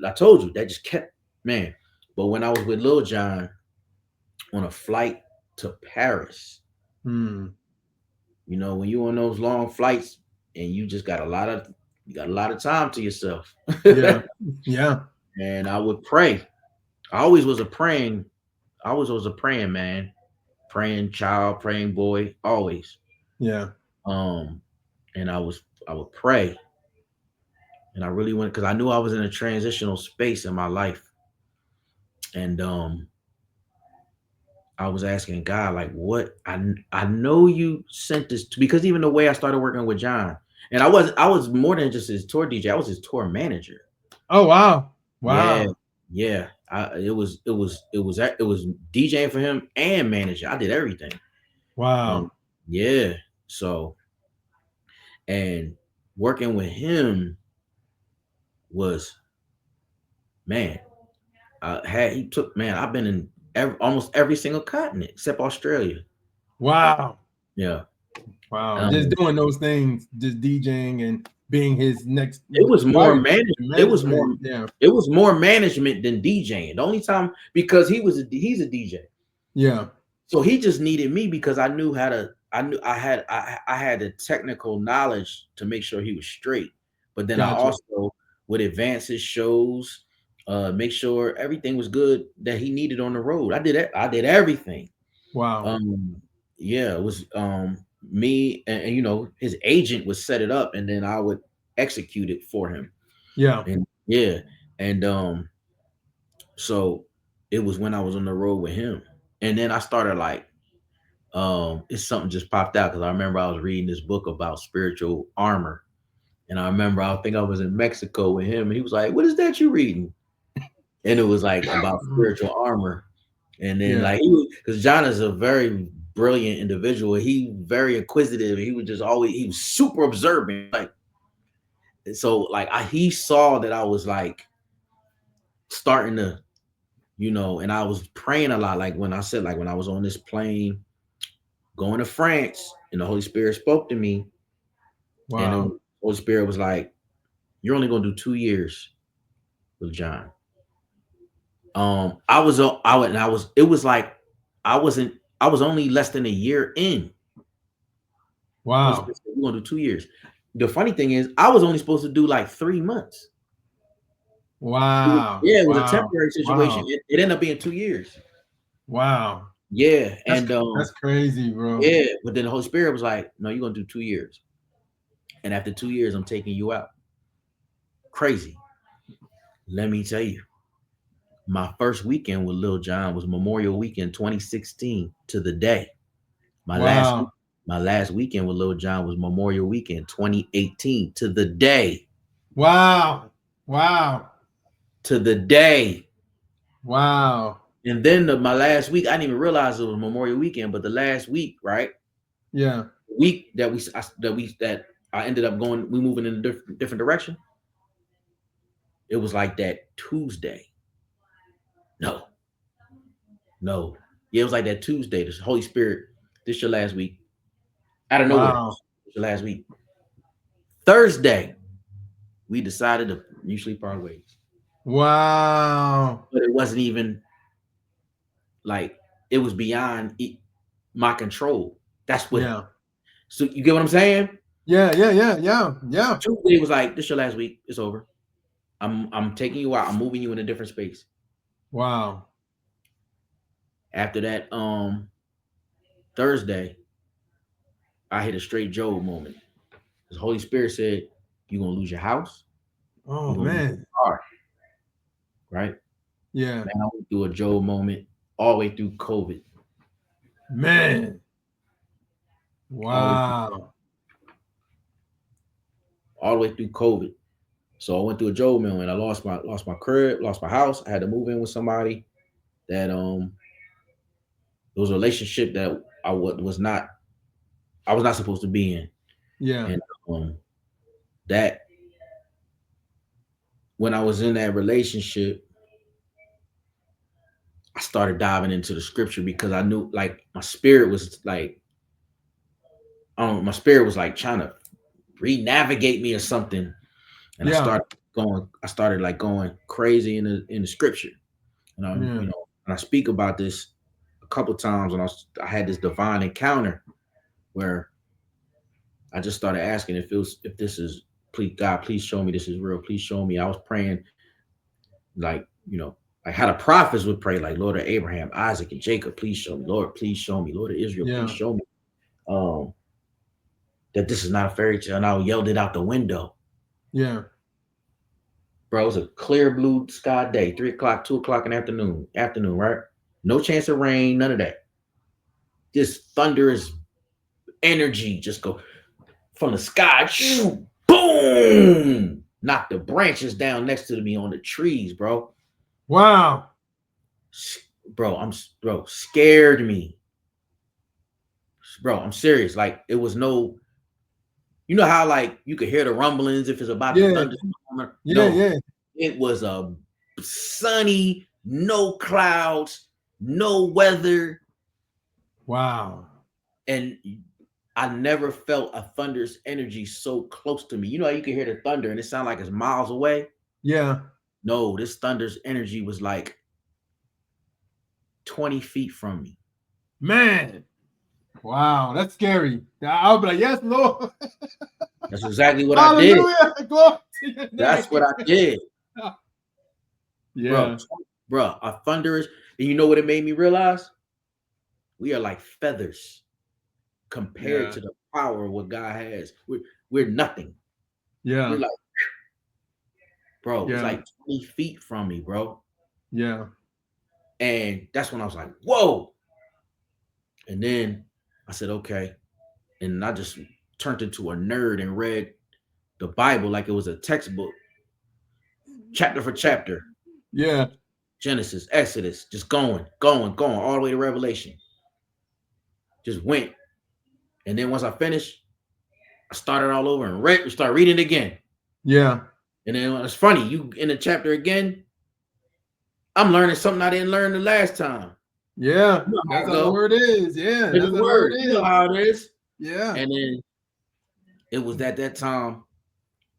I told you that just kept man. But when I was with Lil Jon on a flight to Paris, Mm. you know, when you on those long flights and you got a lot of time to yourself. Yeah. Yeah. And I would pray. I always was a praying, I always was a praying man, praying child, praying boy, always. Yeah. Um, and I would pray, and I really went because I knew I was in a transitional space in my life, and I was asking God like, what I know you sent this to because even the way I started working with John, and I was more than just his tour DJ, I was his tour manager. Oh wow. Yeah, Wow. yeah. It was DJing for him and manager. I did everything. Um, Wow. yeah. So and working with him was man. He took man. I've been in almost every single continent except Australia. Wow. Yeah. Wow. Just Um, doing those things, just DJing and being his next it was more wife managed. and It was more. management. Yeah. It was more management than DJing. The only time because he's a DJ. Yeah. So he just needed me because I knew how to. I had the technical knowledge to make sure he was straight. But then I Gotcha. also would advance his shows, make sure everything was good that he needed on the road. I did it. I did everything. Wow. Um, yeah, it was me and you know his agent would set it up, and then I would execute it for him. Yeah. And yeah, and so it was when I was on the road with him, and then I started like it's something just popped out because I remember I was reading this book about spiritual armor. And I remember I think I was in Mexico with him, and he was like, "What is that you reading?" And it was like about spiritual armor. And then Yeah. like because John is a very brilliant individual. He very inquisitive. He was just always he was super observant. Like so, like he saw that I was like starting to, you know, and I was praying a lot. Like when I said, like when I was on this plane going to France, and the Holy Spirit spoke to me, and Wow. the Holy Spirit was like, "You're only gonna do 2 years with John." I went and I was it was like I wasn't I was only less than a year in. Holy Wow. Spirit said, we're gonna do 2 years. The funny thing is I was only supposed to do like 3 months. Wow. Yeah, it was a Wow. temporary situation. Wow. It ended up being 2 years. Wow. Yeah. That's And that's crazy, bro. yeah, but then the Holy Spirit was like, no, you're gonna do 2 years. And after 2 years, I'm taking you out. Crazy. Let me tell you. My first weekend with Lil Jon was Memorial Weekend 2016 to the day. My last Wow. my last weekend with Lil Jon was Memorial Weekend 2018 to the day. Wow. Wow. To the day. Wow. And then my last week, I didn't even realize it was Memorial Weekend, but the last week, right? Yeah. Week that I ended up going, we moving in a different direction. It was like that Tuesday. No, no. Yeah, it was like that Tuesday. The Holy Spirit, this your last week. Out of nowhere. Wow. This your last week. Thursday, we decided to mutually part ways. Wow. But it wasn't even like it was beyond my control. That's what. Yeah. So you get what I'm saying? Yeah. Yeah. Yeah. Yeah. Yeah. Tuesday was like, this your last week. It's over. I'm taking you out. I'm moving you in a different space. Wow. After that, Thursday, I hit a straight Job moment. The Holy Spirit said, you're gonna lose your house, Oh you're gonna lose man. your car, right? Yeah. Man, I went through a Job moment all the way through COVID. Man. All the way Wow. all the way through COVID. So I went through a Job moment. I lost my crib, lost my house. I had to move in with somebody that it was a relationship that I was not supposed to be in. Yeah. And that when I was in that relationship, I started diving into the scripture because I knew like my spirit was like, my spirit was like trying to re-navigate me or something. And Yeah. I started like going crazy in the scripture. And Yeah. and I speak about this a couple times when I had this divine encounter where I just started asking if this is, please God, please show me this is real. Please show me. I was praying like, like how the prophets would pray, like Lord of Abraham, Isaac, and Jacob, please show me. Lord, please show me. Lord of Israel, please Yeah. show me. That this is not a fairy tale. And I yelled it out the window. Yeah. Bro, it was a clear blue sky day, 3 o'clock, 2 o'clock in the afternoon, right? No chance of rain, none of that. This thunderous energy just go from the sky, boom, knock the branches down next to me on the trees, bro. Wow. Bro, scared me. Bro, I'm serious. Like it was no, you know how like you could hear the rumblings if it's about to Yeah. thunder. Yeah. No, Yeah. it was a sunny, no clouds, no weather, Wow. and I never felt a thunderous energy so close to me. You know how you can hear the thunder and it sounds like it's miles away? Yeah. No, this thunderous energy was like 20 feet from me. Man. Wow. That's scary. I'll be like, yes, Lord. That's exactly what I did. Hallelujah. Glory to your That's what name. I did. Bro, Yeah. bro, a thunderous, and you know what it made me realize? We are like feathers compared Yeah. to the power of what God has. We're nothing. We're Yeah. like, bro, it's Yeah. like 20 feet from me, bro. Yeah. And that's when I was like, whoa. And then I said, okay. And I just turned into a nerd and read the Bible like it was a textbook, chapter for chapter. Yeah. Genesis, Exodus, just going, all the way to Revelation. Just went. And then once I finished, I started all over and start reading it again. Yeah. And then it's funny, you in the chapter again, I'm learning something I didn't learn the last time. Yeah. You know how That's it how the go. word is. Yeah. It's That's a how the word word. You know is. how it is. Yeah. And then it was at that time,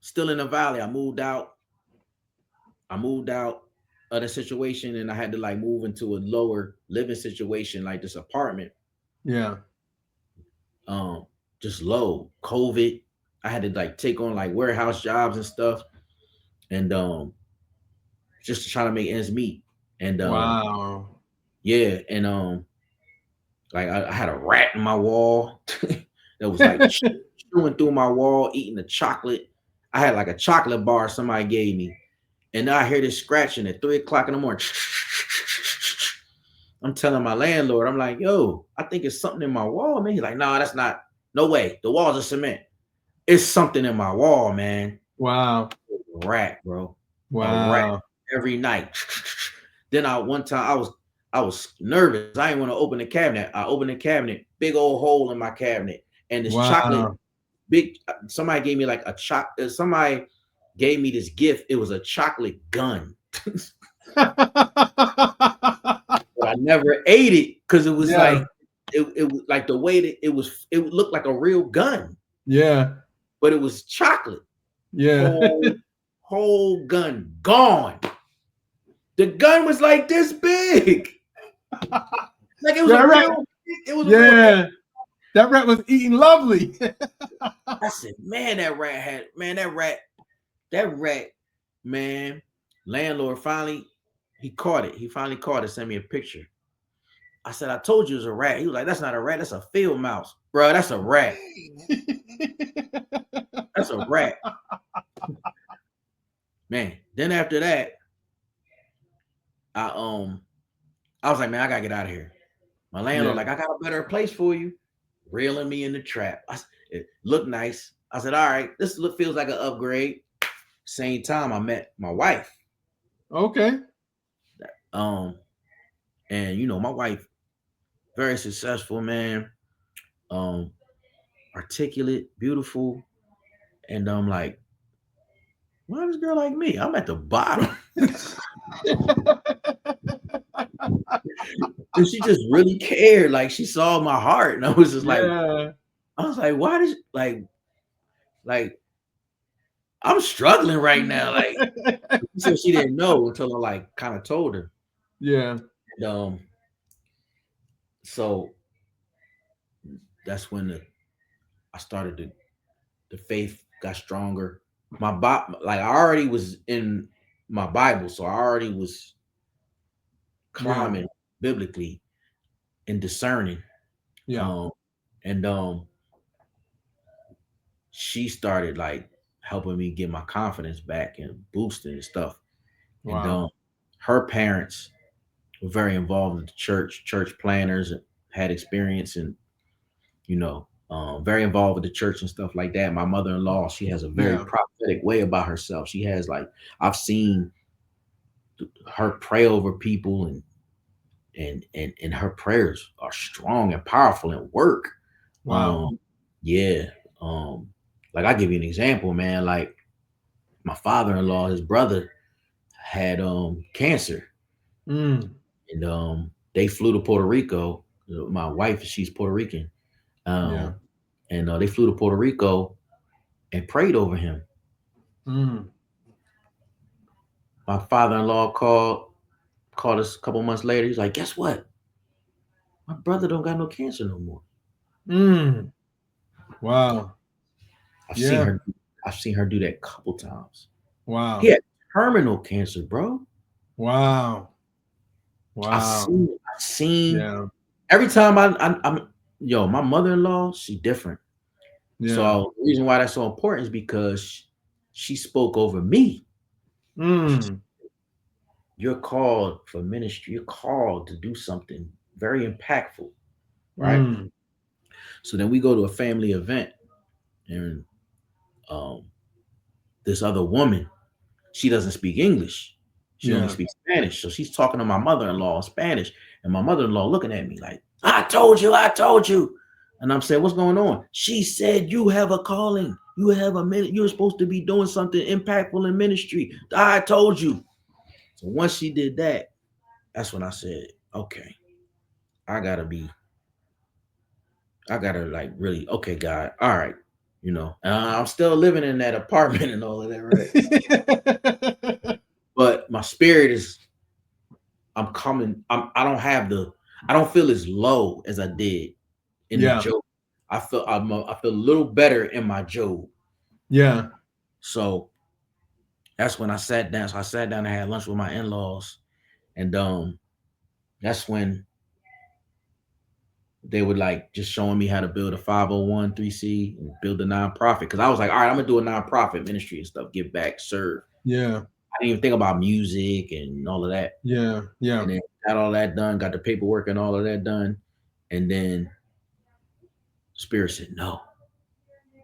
still in the valley. I moved out. Of the situation and I had to like move into a lower living situation, like this apartment. Yeah. Um, just low. COVID. I had to like take on like warehouse jobs and stuff. And just to try to make ends meet. And Wow. yeah, and like I had a rat in my wall that was like chewing through my wall, eating the chocolate. I had like a chocolate bar somebody gave me, And I hear this scratching at 3 o'clock in the morning. I'm telling my landlord, I'm like, yo, I think it's something in my wall, man. He's like, no, that's not, no way. The walls are cement. It's something in my wall, man. Wow. A rat, bro. A rat Wow. every night. Then one time I was nervous. I didn't want to open the cabinet. I opened the cabinet, big old hole in my cabinet, and this chocolate Wow. big. Somebody gave me like a somebody gave me this gift. It was a chocolate gun. But I never ate it because it was Yeah. like it was like the way that it looked like a real gun, Yeah. but it was chocolate. Yeah. Whole gun gone. The gun was like this big. Like it was Yeah, a right. real, it was a real. Yeah. That rat was eating lovely. I said, man, that rat, man. Landlord finally, he caught it. He finally caught it, sent me a picture. I said, I told you it was a rat. He was like, that's not a rat, that's a field mouse. Bro, that's a rat. That's a rat. Man, then after that, I I was like, man, I gotta get out of here. My landlord, Yeah. like, I got a better place for you. Reeling me in the trap. It looked nice. I said, all right, this feels like an upgrade. Same time I met my wife. Okay. Um, and my wife, very successful, man. Um, articulate, beautiful. And I'm like, why this girl like me? I'm at the bottom. And she just really cared. Like she saw my heart. And I was just like, Yeah. I was like, why does like I'm struggling right now? Like she said she didn't know until I like kind of told her. Yeah. And so that's when I started the faith got stronger. Like I already was in my Bible, so I already was Yeah. climbing biblically and discerning. Yeah. Um, and she started like helping me get my confidence back and boosting and stuff. And Wow. her parents were very involved in the church planners, and had experience and very involved with the church and stuff like that. My mother-in-law, she has a very Yeah. prophetic way about herself. She has like I've seen her pray over people, and her prayers are strong and powerful and work. Wow. Um, yeah. Like I give you an example, man. Like my father-in-law, his brother had cancer, Mm. and they flew to Puerto Rico. My wife, she's Puerto Rican. Yeah. Um, and they flew to Puerto Rico and prayed over him. Mm. My father-in-law called us a couple months later. He's like, guess what? My brother don't got no cancer no more. Mm. Wow. I've seen Yeah. her. I've seen her do that a couple times. He Wow. had terminal cancer, bro. Wow. I've Wow. seen. I've seen Yeah. every time I'm yo. My mother-in-law, she different. Yeah. So the reason why that's so important is because she spoke over me. Mm. You're called for ministry. You're called to do something very impactful, right? Mm. So then we go to a family event, and um, this other woman, she doesn't speak English. She only Yeah. speaks Spanish. So she's talking to my mother-in-law in Spanish, and my mother-in-law looking at me like, I told you, I told you. And I'm saying, what's going on? She said, you have a calling. You have a minute. You're supposed to be doing something impactful in ministry. I told you. So once she did that, that's when I said, okay, I gotta be I gotta like really, okay, God, all right, I'm still living in that apartment and all of that, right? But my spirit is, I'm coming. I don't feel as low as I did in the Yeah. Job. I feel a little better in my Job. Yeah. So that's when I sat down. So I sat down and had lunch with my in-laws, and that's when they were like just showing me how to build a 501(c) and build a nonprofit. Because I was like, all right, I'm gonna do a nonprofit ministry and stuff, give back, serve. Yeah. didn't even think about music and all of that. Yeah. Yeah. And then got all that done, got the paperwork and all of that done. And then Spirit said, no,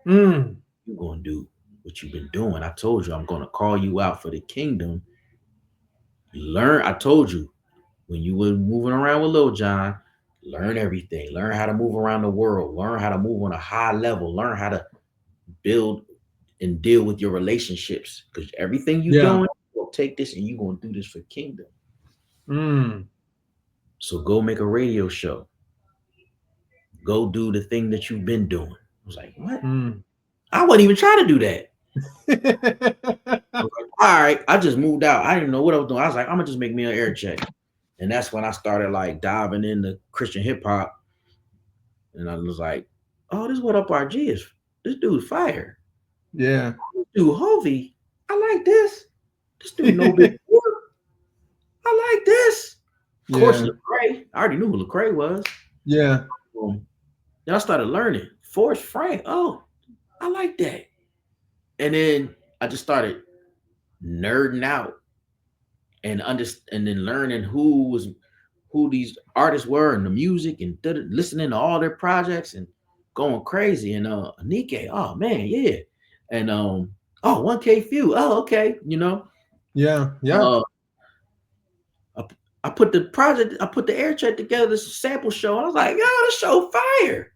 Mm. you're going to do what you've been doing. I told you I'm going to call you out for the kingdom. Learn. I told you when you were moving around with Lil Jon, learn everything. Learn how to move around the world. Learn how to move on a high level. Learn how to build and deal with your relationships. Because everything you're Yeah. doing, you'll take this and you're going to do this for kingdom. Mm. So go make a radio show. Go do the thing that you've been doing. I was like, what? Mm. I wasn't even trying to do that. I was like, all right. I just moved out. I didn't know what I was doing. I was like, I'm gonna just make me an air check. And that's when I started like diving into Christian hip hop. And I was like, oh, this is what Up RG is. This dude fire. Yeah. This dude Hovey. I like this. This dude no big deal. I like this. Of course, Yeah. Lecrae. I already knew who Lecrae was. Yeah. Then I started learning. Forrest Frank. Oh, I like that. And then I just started nerding out and then learning who these artists were and the music and listening to all their projects and going crazy. And Nike, oh man, yeah. And oh 1K Few, oh okay, Yeah. Yeah. uh I, I put the project, I put the air check together, this sample show. I was like, yo, this show fire.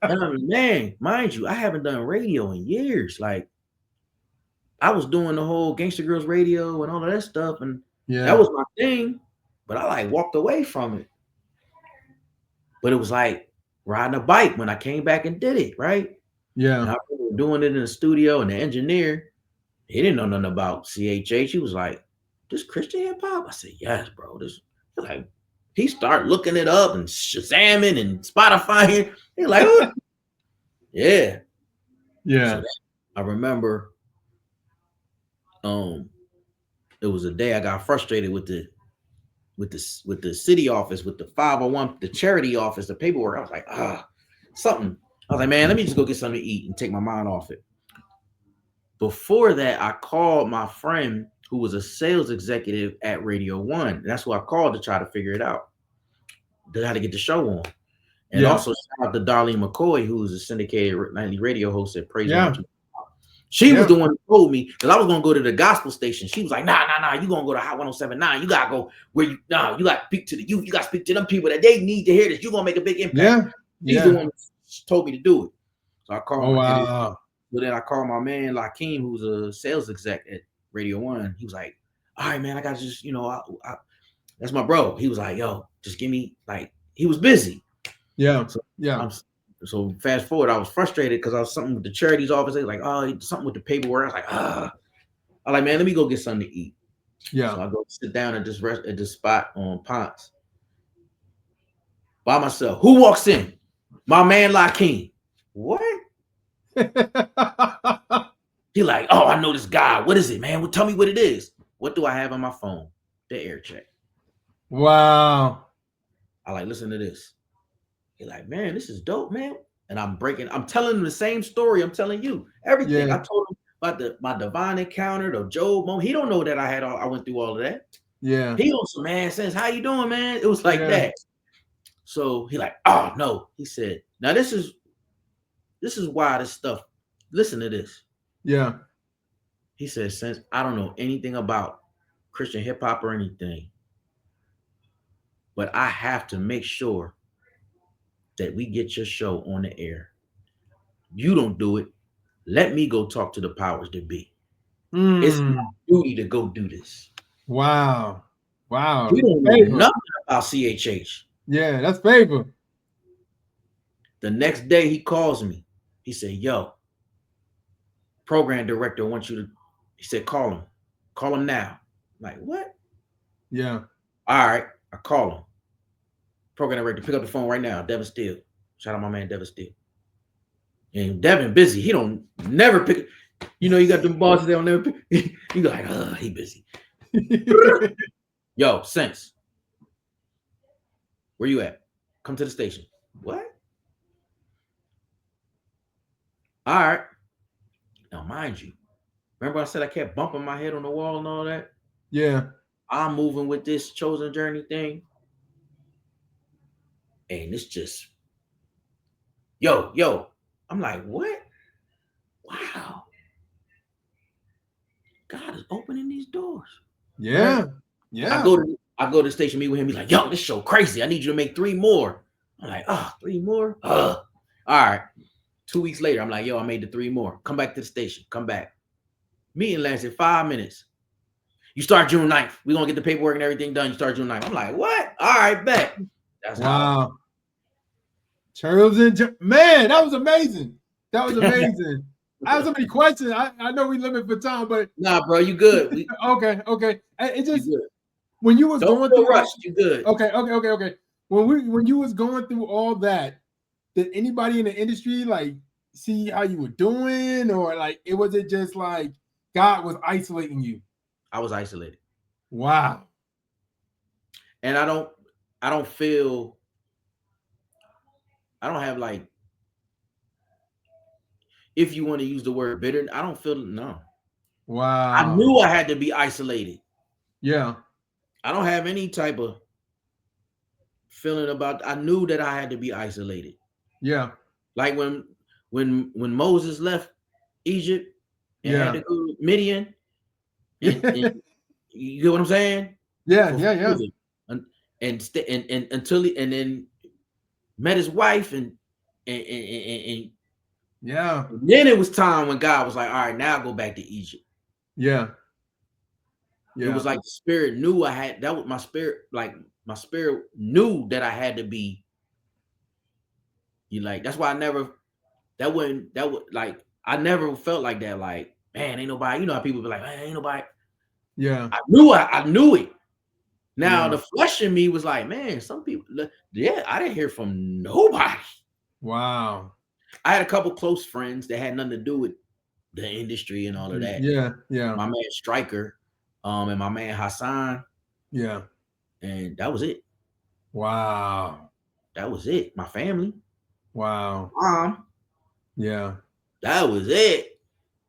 And I mean, man, mind you, I haven't done radio in years. Like I was doing the whole Gangster Girls radio and all of that stuff, and that Yeah. was my thing. But I like walked away from it. But it was like riding a bike when I came back and did it, right? And Yeah. I remember doing it in the studio, and the engineer, he didn't know nothing about CHH. He was like, "This Christian hip hop?" I said, "Yes, bro." This like he started looking it up and Shazamming and Spotify. He like, "Oh, yeah." So Yeah. that, I remember, um, it was a day I got frustrated with the city office, with the 501, the charity office, the paperwork. I was like, something. I was like, man, let me just go get something to eat and take my mind off it. Before that, I called my friend who was a sales executive at Radio One. And that's who I called to try to figure it out, how to get the show on. And Yeah. also shout out to Darlene McCoy, who was a syndicated nightly radio host at Praise Yeah. 102. She was Yeah. the one who told me because I was gonna go to the gospel station. She was like, nah, you gonna go to Hot 107.9. You gotta go where you you gotta speak to the youth, you gotta speak to them people that they need to hear this. You're gonna make a big impact. Yeah. She's the Yeah. one who told me to do it. So I Oh called wow. but then I called my man Lakeem, who's a sales exec at Radio One. He was like, all right, man, I gotta just, that's my bro. He was like, yo, just give me like he was busy. Yeah. So Yeah. I'm so fast forward, I was frustrated because I was something with the charity's office. They like, oh, something with the paperwork. I was like, I'm like, man, let me go get something to eat. So Yeah. I go sit down at this spot on Ponce by myself. Who walks in? My man Lakeem. What? He like, oh, I know this guy. What is it, man? Well, tell me what it is. What do I have on my phone? The air check. Wow. I like, listen to this. He like, man, this is dope, man. And I'm telling him the same story I'm telling you. Everything. I Yeah. told him about my divine encounter, the Job moment. He don't know that I went through all of that. Yeah. He was man says, how you doing, man? It was like Yeah. that. So he like, oh no. He said, now this is why this stuff. Listen to this. Yeah. He said, since I don't know anything about Christian hip hop or anything, but I have to make sure that we get your show on the air. You don't do it. Let me go talk to the powers that be. It's my duty to go do this. Wow. Wow. He don't know Favor. nothing about CHH. Yeah, that's favor. The next day he calls me. He said, yo, program director wants you to, he said, call him. Call him now. I'm like, what? Yeah. All right. I call him. Program director, pick up the phone right now. Devin Steele. Shout out my man Devin Steele. And Devin busy. He don't never pick. You got them bosses that don't never pick. You go like, he busy. Yo, Sense. Where you at? Come to the station. What? All right. Now, mind you, Remember I said I kept bumping my head on the wall and all that? Yeah. I'm moving with this chosen journey thing. And it's just, yo. I'm like, what? Wow. God is opening these doors. Right? Yeah. I Yeah. go to the station, meet with him. He's like, yo, this show crazy. I need you to make 3 more. I'm like, oh, 3 more? All right. 2 weeks later, I'm like, yo, I made the 3 more. Come back to the station. Come back. Meeting lasted 5 minutes. You start June 9th. We're gonna get the paperwork and everything done. You start June 9th. I'm like, what? All right, bet. That's Wow. Man, that was amazing. That was how. amazing. I have so many questions. I know we limit for time, but Nah, bro, you good. okay. It You just good. when you was Don't going feel through rushed. You good. okay. When you was going through all that, did anybody in the industry like see how you were doing, or like it just like God was isolating you? I was isolated. Wow. And I don't feel I don't have like, if you want to use the word bitter, I don't feel no. I Wow. knew I had to be isolated. Yeah. I don't have any type of feeling about, I knew that I had to be isolated. Yeah. Like when Moses left Egypt and had Yeah. to go to Midian, and Yeah. you get what I'm saying? Yeah. For Yeah. further. And until he, and then met his wife and Yeah. then it was time when God was like, all right, now go back to Egypt. Yeah. It was Yeah. like the spirit knew I had, that was my spirit, like my spirit knew that I had to be, you like, that's why that would like, I never felt like that, like, man, ain't nobody, you know how people be like, man, ain't nobody. Yeah. I knew it. Now Yeah. the flesh in me was like, man, some people, yeah, I didn't hear from nobody. Wow. I had a couple close friends that had nothing to do with the industry and all of that. Yeah. Yeah. My man Striker, and my man Hassan, Yeah. and that was it. Wow. That was it. My family, Wow. mom, Yeah. that was it.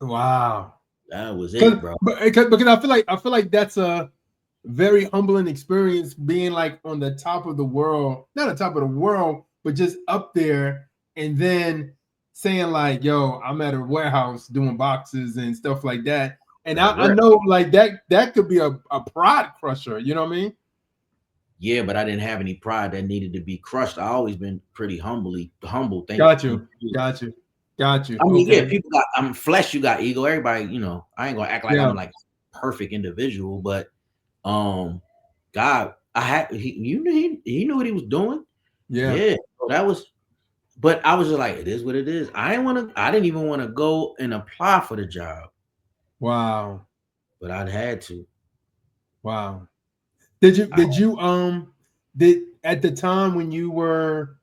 Wow. That was it, Because bro. because I feel like that's a very humbling experience being like on the top of the world, not the top of the world, but just up there, and then saying like, "Yo, I'm at a warehouse doing boxes and stuff like that." And I Correct. know like that could be a pride crusher. You know what I mean? Yeah, but I didn't have any pride that needed to be crushed. I always been pretty humble. Thank Got you. you. Got you. Got you. I mean, yeah, Okay. people got, I'm flesh, you got ego. Everybody, you know, I ain't gonna act like Yeah. I'm like perfect individual, but God, he knew what he was doing. Yeah. Yeah, so that was, but I was just like, it is what it is. I didn't even want to go and apply for the job, Wow. but I'd had to. Wow. I, Did at the time when you were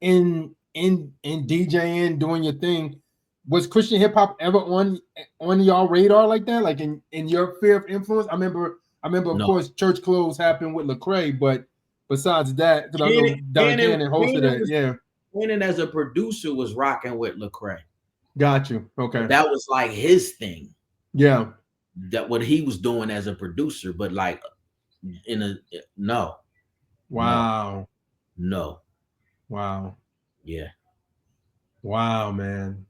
in DJing doing your thing, was Christian hip hop ever on y'all radar like that? Like in your sphere of influence? I remember of no, course Church Clothes happened with Lecrae, but besides that, because I know Don Cannon hosted it. Yeah. Cannon as a producer was rocking with Lecrae. Got you. Okay. That was like his thing. Yeah. That what he was doing as a producer, but like in a no, Wow. no, Wow. yeah. Wow, man.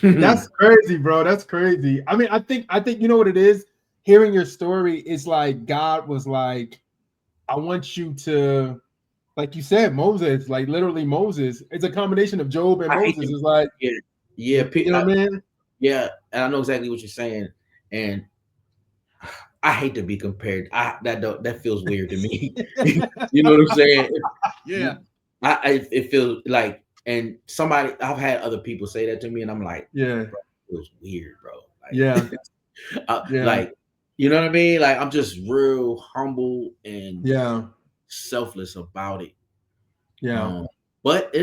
That's crazy, bro. That's crazy. I mean, I think you know what it is. Hearing your story is like God was like, I want you to, like you said, Moses, like literally Moses. It's a combination of Job and I hate Moses. to, It's like, yeah, yeah, you know what I mean? yeah, and I know exactly what you're saying, and I hate to be compared. That feels weird to me. You know what I'm saying? Yeah. It feels like, and somebody, I've had other people say that to me, and I'm like, Yeah. bro, it feels weird, bro. Yeah. Like, Yeah. like, you know what I mean? Like, I'm just real humble and Yeah. selfless about it. Yeah. But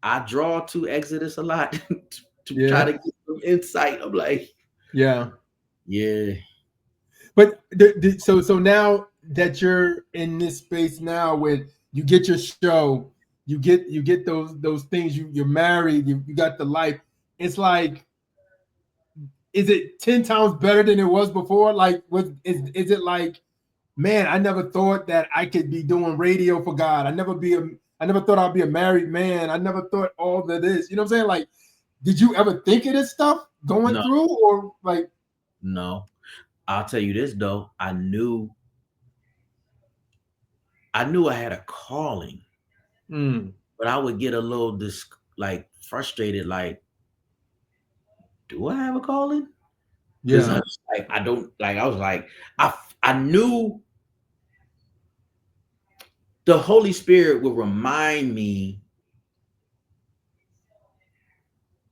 I draw to Exodus a lot to try Yeah. to get some insight. I'm like, Yeah. yeah, But so now that you're in this space now, with you get your show, you get those things, you're married, you got the life. It's like is it 10 times better than it was before? Like, is it like, man, I never thought that I could be doing radio for God. I never thought I'd be a married man. I never thought all of this. You know what I'm saying? Like, did you ever think of this stuff going No, through, or like? no. I'll tell you this though. I knew I had a calling, but I would get a little like frustrated. Like, do I have a calling? Because I Yeah, was like, I don't like. I was like, I knew the Holy Spirit would remind me,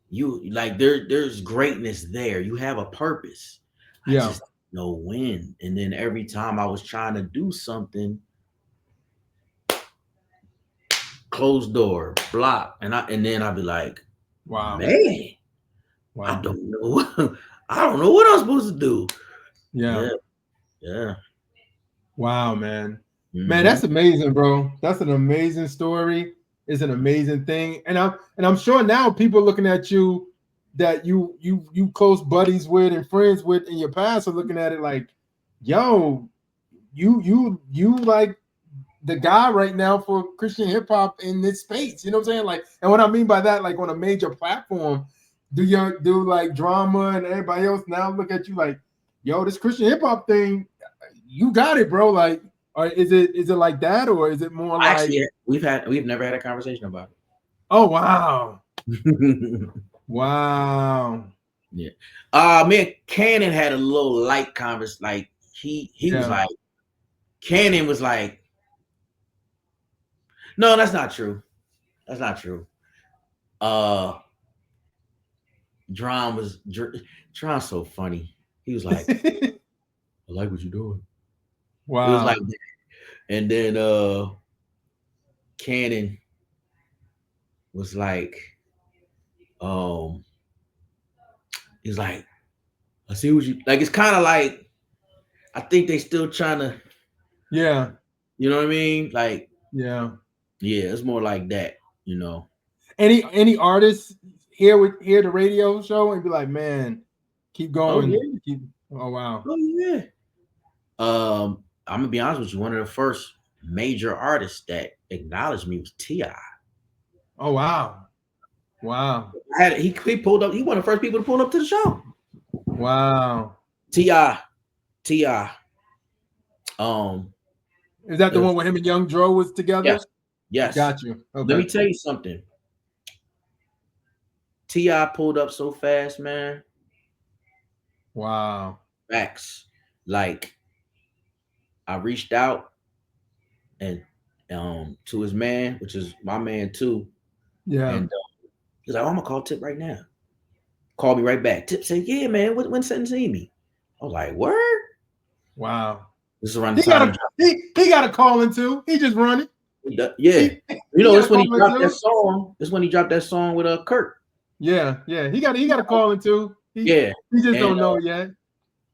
you like there's greatness there. You have a purpose. I yeah. just didn't know when. And then every time I was trying to do something, closed door, block, and then I'd be like, Wow, man, I wow. don't know. I don't know what I'm supposed to do. Yeah. Yeah, yeah. Wow, man. Man, Mm-hmm. that's amazing, bro. That's an amazing story. It's an amazing thing. And I'm sure now people looking at you that you close buddies with and friends with in your past are looking at it like, yo, you like the guy right now for Christian hip hop in this space. You know what I'm saying? Like, and what I mean by that, like on a major platform, do like drama and everybody else now look at you like, yo, this Christian hip hop thing, you got it, bro. Like, or is it like that, or is it more like, Actually, we've never had a conversation about oh wow, it. wow, Yeah. Me and Cannon had a little light converse. Like he was yeah, like, Cannon was like, no, that's not true. That's not true. Uh, Dron's so funny. He was like, I like what you're doing. It was like wow, that. And then Cannon was like, um, he's like, I see what you like. It's kind of like I think they still trying to, yeah, you know what I mean? Like, yeah. yeah, it's more like that, you know. Any artists hear the radio show and be like, man, keep Oh going, yeah, keep. Oh wow, oh yeah. I'm gonna be honest with you. One of the first major artists that acknowledged me was Ti. oh wow, wow, He pulled up. He one of the first people to pull up to the show. wow. Ti, Ti. Um, Is that it the one was, where him and Young Dro was together? yes, yes. Got you. Let Okay. me tell you something. Ti pulled up so fast, man. Wow. Facts. Like I reached out and to his man, which is my man too, Yeah. and he's like, "Oh, I'm gonna call Tip right now." Called me right back. Tip said, "Yeah, man. When sent to see me?" I was like, "Word." Wow. This is around the He time got a he got a calling too. He just running. yeah. He got a It's when he calling dropped that too. song. It's when he dropped that song with Kurt. Yeah, yeah. He got a calling too. Yeah, He just and don't know it yet.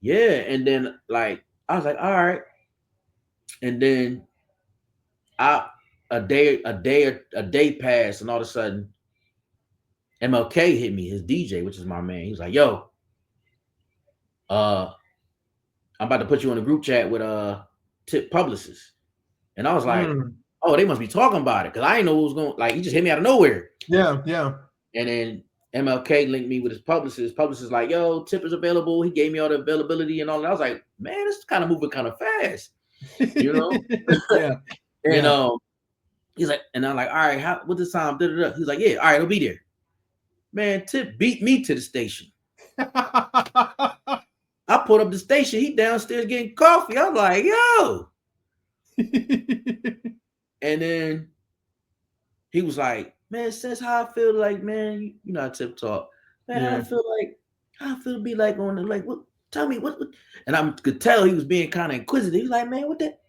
yeah, and then like I was like, all right, and then I a day passed, and all of a sudden MLK hit me, his DJ, which is my man. He's like, yo, uh, I'm about to put you in a group chat with Tip Publicist, and I was like, Mm. oh, they must be talking about it because I didn't know what was going. Like he just hit me out of nowhere. Yeah, yeah. And then MLK linked me with his publicist. Publicist like, yo, Tip is available. He gave me all the availability and all that. I was like, man, this is kind of moving kind of fast, you know? Yeah, And yeah. he's like, and I'm like, all right, what this time? Da-da-da. He's like, yeah, all right, I'll be there. Man, Tip beat me to the station. I pulled up the station. He downstairs getting coffee. I was like, yo. And then he was like, man, since how I feel like, man, you know how Tip talk. Man, Yeah. how I feel to be like on the, like, what, tell me what, and I could tell he was being kind of inquisitive. He's like, man, what it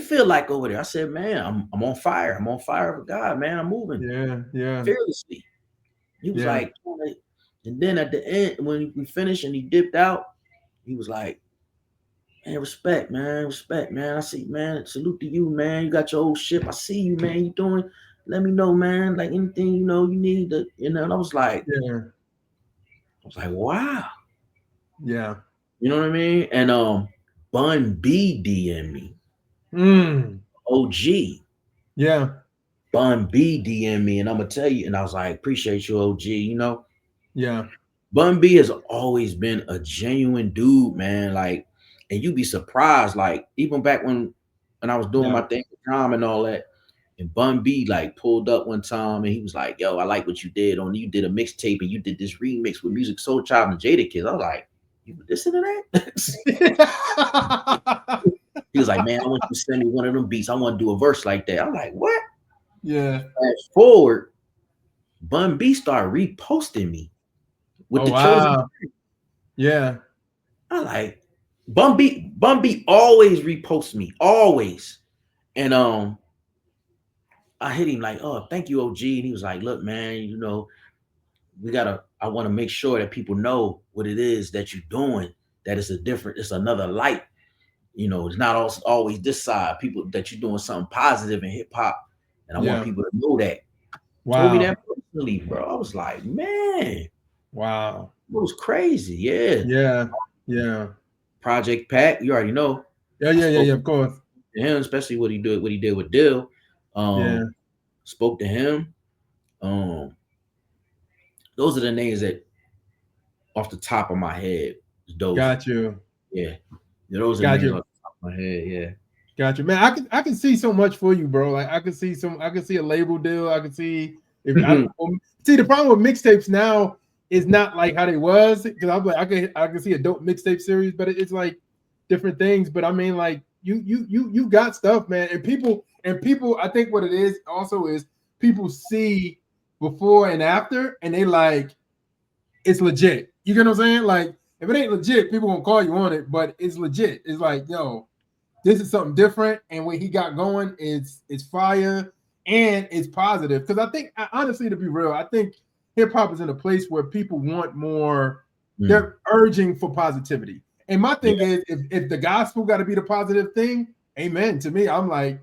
feel like over there? I said, man, I'm on fire. I'm on fire for God, man. I'm moving Yeah, yeah, fearlessly. He was yeah. like, and then at the end, when we finished and he dipped out, he was like, man, respect, man, respect, man. I see, man, salute to you, man. You got your old ship. I see you, man. You doing, let me know, man. Like anything, you know, you need to, you know. And I was like, Yeah. I was like, wow. Yeah. You know what I mean? And Bun B DM me. Mm. OG. Yeah. Bun B DM me, and I'm gonna tell you, and I was like, appreciate you, OG. You know, Yeah. Bun B has always been a genuine dude, man. Like, and you'd be surprised, like, even back when I was doing Yeah. my thing with Tom and all that, and Bun B like pulled up one time and he was like, yo, I like what you did. You did a mixtape and you did this remix with Music Soul Child and Jada Kids. I was like, you listen to that? He was like, man, I want you to send me one of them beats. I want to do a verse like that. I'm like, what? Yeah. Fast forward, Bun B started reposting me with Oh the chosen. wow. Yeah. I like Bun B always reposts me, always. And I hit him like, oh, thank you, OG. And he was like, look, man, you know, I want to make sure that people know what it is that you're doing, that it's another light. You know, it's not always this side, people that you're doing something positive in hip hop. And I want Yeah. people to know that. Told me Wow. that personally, bro. I was like, man, it Wow. was crazy. Yeah. Yeah. Yeah. Project Pat, you already know. Yeah. I Yeah. Yeah. spoke Yeah. Of course. to him, especially what he did with Dill. Yeah. Spoke to him. Um, those are the names that off the top of my head. Those, Got you. yeah. Yeah, those are the Got names you. off the top of my head, yeah. Got you, man. I can see so much for you, bro. Like I can see some. I can see a label deal. I can see if I see the problem with mixtapes now is not like how they was because I'm like I can see a dope mixtape series, but it's like different things. But I mean, like you got stuff, man. And people. I think what it is also is people see before and after, and they like it's legit. You get what I'm saying? Like if it ain't legit, people gonna call you on it, but it's legit. It's like yo this is something different, and what he got going is fire and it's positive. Because I think, honestly, to be real, I think hip hop is in a place where people want more. Mm, They're urging for positivity, and my yeah, thing is, if the gospel got to be the positive thing, amen. To me, I'm like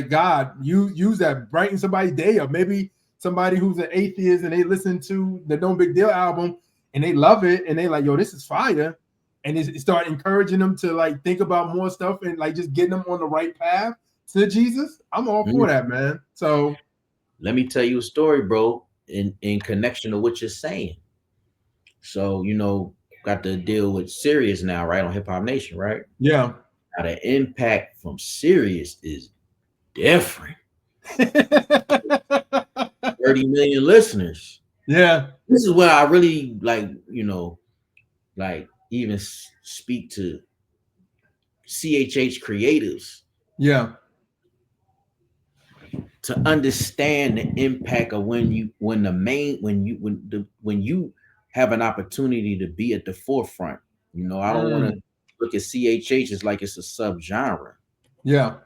God, you use that brighten somebody's day, or maybe somebody who's an atheist and they listen to the No Big Deal album and they love it and they like, yo, this is fire and it start encouraging them to like think about more stuff and like just getting them on the right path to Jesus, I'm all mm. for that, man. So Let me tell you a story, bro, in connection to what you're saying. So, got to deal with Sirius now, right, on Hip Hop Nation, right? yeah. Now the impact from Sirius is different. 30 million listeners. Yeah. This is where I really like even speak to CHH creatives Yeah. to understand the impact of when you have an opportunity to be at the forefront. I don't want to Mm. look at CHH as like it's a subgenre. Yeah.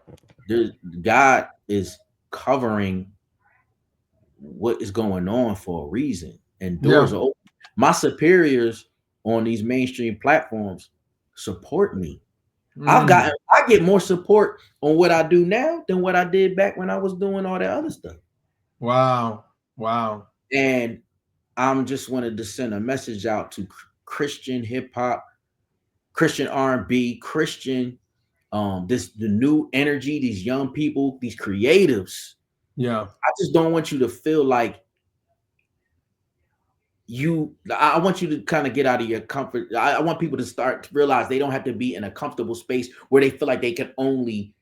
There, God is covering what is going on for a reason, and doors Yeah. are open. My superiors on these mainstream platforms support me. Mm. I get more support on what I do now than what I did back when I was doing all that other stuff. Wow. Wow. And I'm just wanted to send a message out to Christian hip hop, Christian R&B, Christian the new energy, these young people, these creatives. Yeah. I just don't want you to feel like I want you to kind of get out of your comfort. I want people to start to realize they don't have to be in a comfortable space where they feel like they can only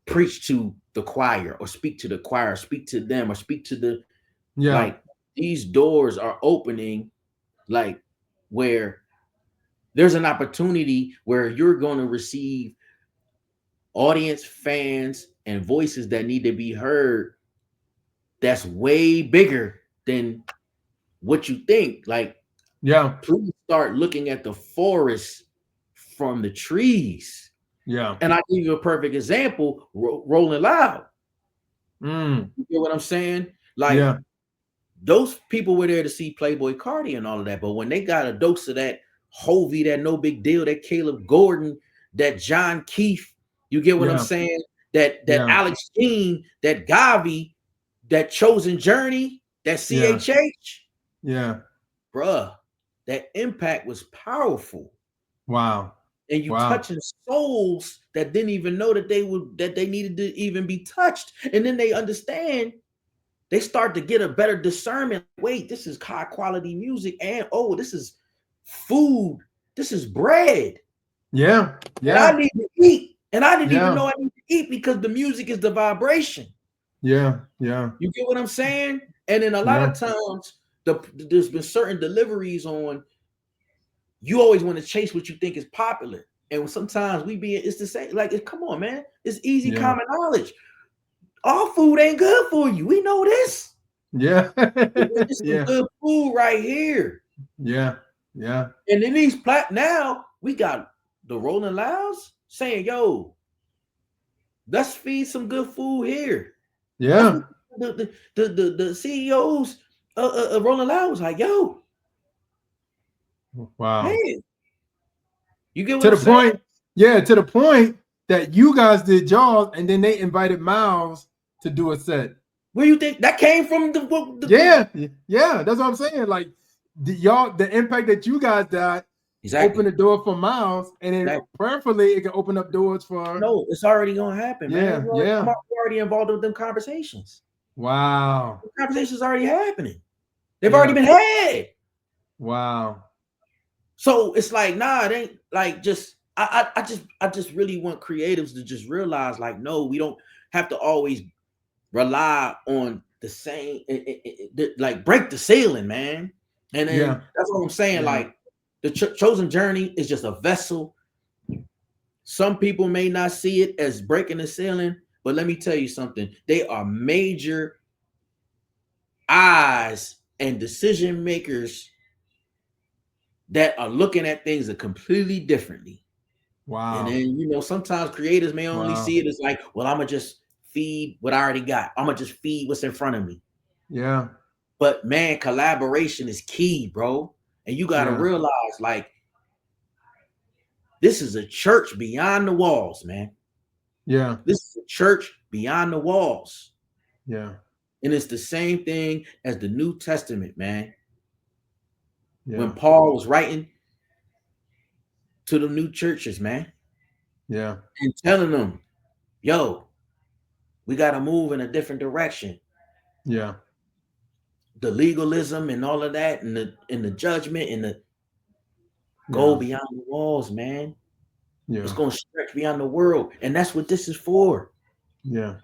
preach to the choir or speak to the choir, or speak to them or speak to the Yeah. like these doors are opening like where there's an opportunity where you're going to receive audience, fans, and voices that need to be heard that's way bigger than what you think. Like, Yeah. please start looking at the forest from the trees. Yeah. And I give you a perfect example, Rolling Loud. Mm. You get what I'm saying? Like, Yeah. those people were there to see Playboy Cardi and all of that. But when they got a dose of that Hovey, that No Big Deal, that Caleb Gordon, that John Keefe, you get what I'm Yeah. saying? That Yeah. Alex Jean, that Gavi, that Chosen Journey, that Yeah. CHH, Yeah. bruh, that impact was powerful. Wow. And you Wow. touching souls that didn't even know that they needed to even be touched. And then they understand, they start to get a better discernment. Wait, this is high quality music, and oh, this is food. This is bread. Yeah. And I Yeah. need to eat. And I didn't even Yeah. know I need to eat because the music is the vibration. Yeah. Yeah. You get what I'm saying? And then a lot Yeah. of times, there's been certain deliveries on, you always want to chase what you think is popular. And sometimes it's the same. Like, come on, man. It's easy Yeah. common knowledge. All food ain't good for you. We know this. Yeah. This is some Yeah. good food right here. Yeah. Yeah. And in these now, we got the Rolling Louds saying, yo, let's feed some good food here. That's Yeah. what the CEOs Rolling Loud was like, yo, Wow. man, you get what To I'm the saying? point, yeah, to the point that you guys did y'all, and then they invited Miles to do a set. Where you think that came from? Yeah, yeah, that's what I'm saying. Like the impact that you guys got Exactly. opened the door for Miles, and then Exactly. prayerfully it can open up doors for. No, it's already gonna happen, man. Yeah, yeah. I'm already involved with them conversations. Wow. The conversations already happening. They've already Yeah. been had. Wow. So it's like, nah, it ain't like just I just really want creatives to just realize, like, no, we don't have to always rely on the same, like break the ceiling, man. And then Yeah. that's what I'm saying. Yeah. Like the chosen journey is just a vessel. Some people may not see it as breaking the ceiling, but let me tell you something. They are major eyes and decision makers that are looking at things completely differently. And Wow. then, sometimes creators may only Wow. see it as like, well, I'm going to just feed what I already got. I'm going to just feed what's in front of me. Yeah. But man, collaboration is key, bro. And you got to Yeah. realize, like, this is a church beyond the walls, man. Yeah. This is a church beyond the walls. Yeah. And it's the same thing as the New Testament, man. Yeah. When Paul was writing to the new churches, man, Yeah. and telling them, yo, we got to move in a different direction. Yeah. The legalism and all of that, and the judgment, and the go Yeah. beyond the walls, man. It's Yeah. going to stretch beyond the world. And that's what this is for. Yeah.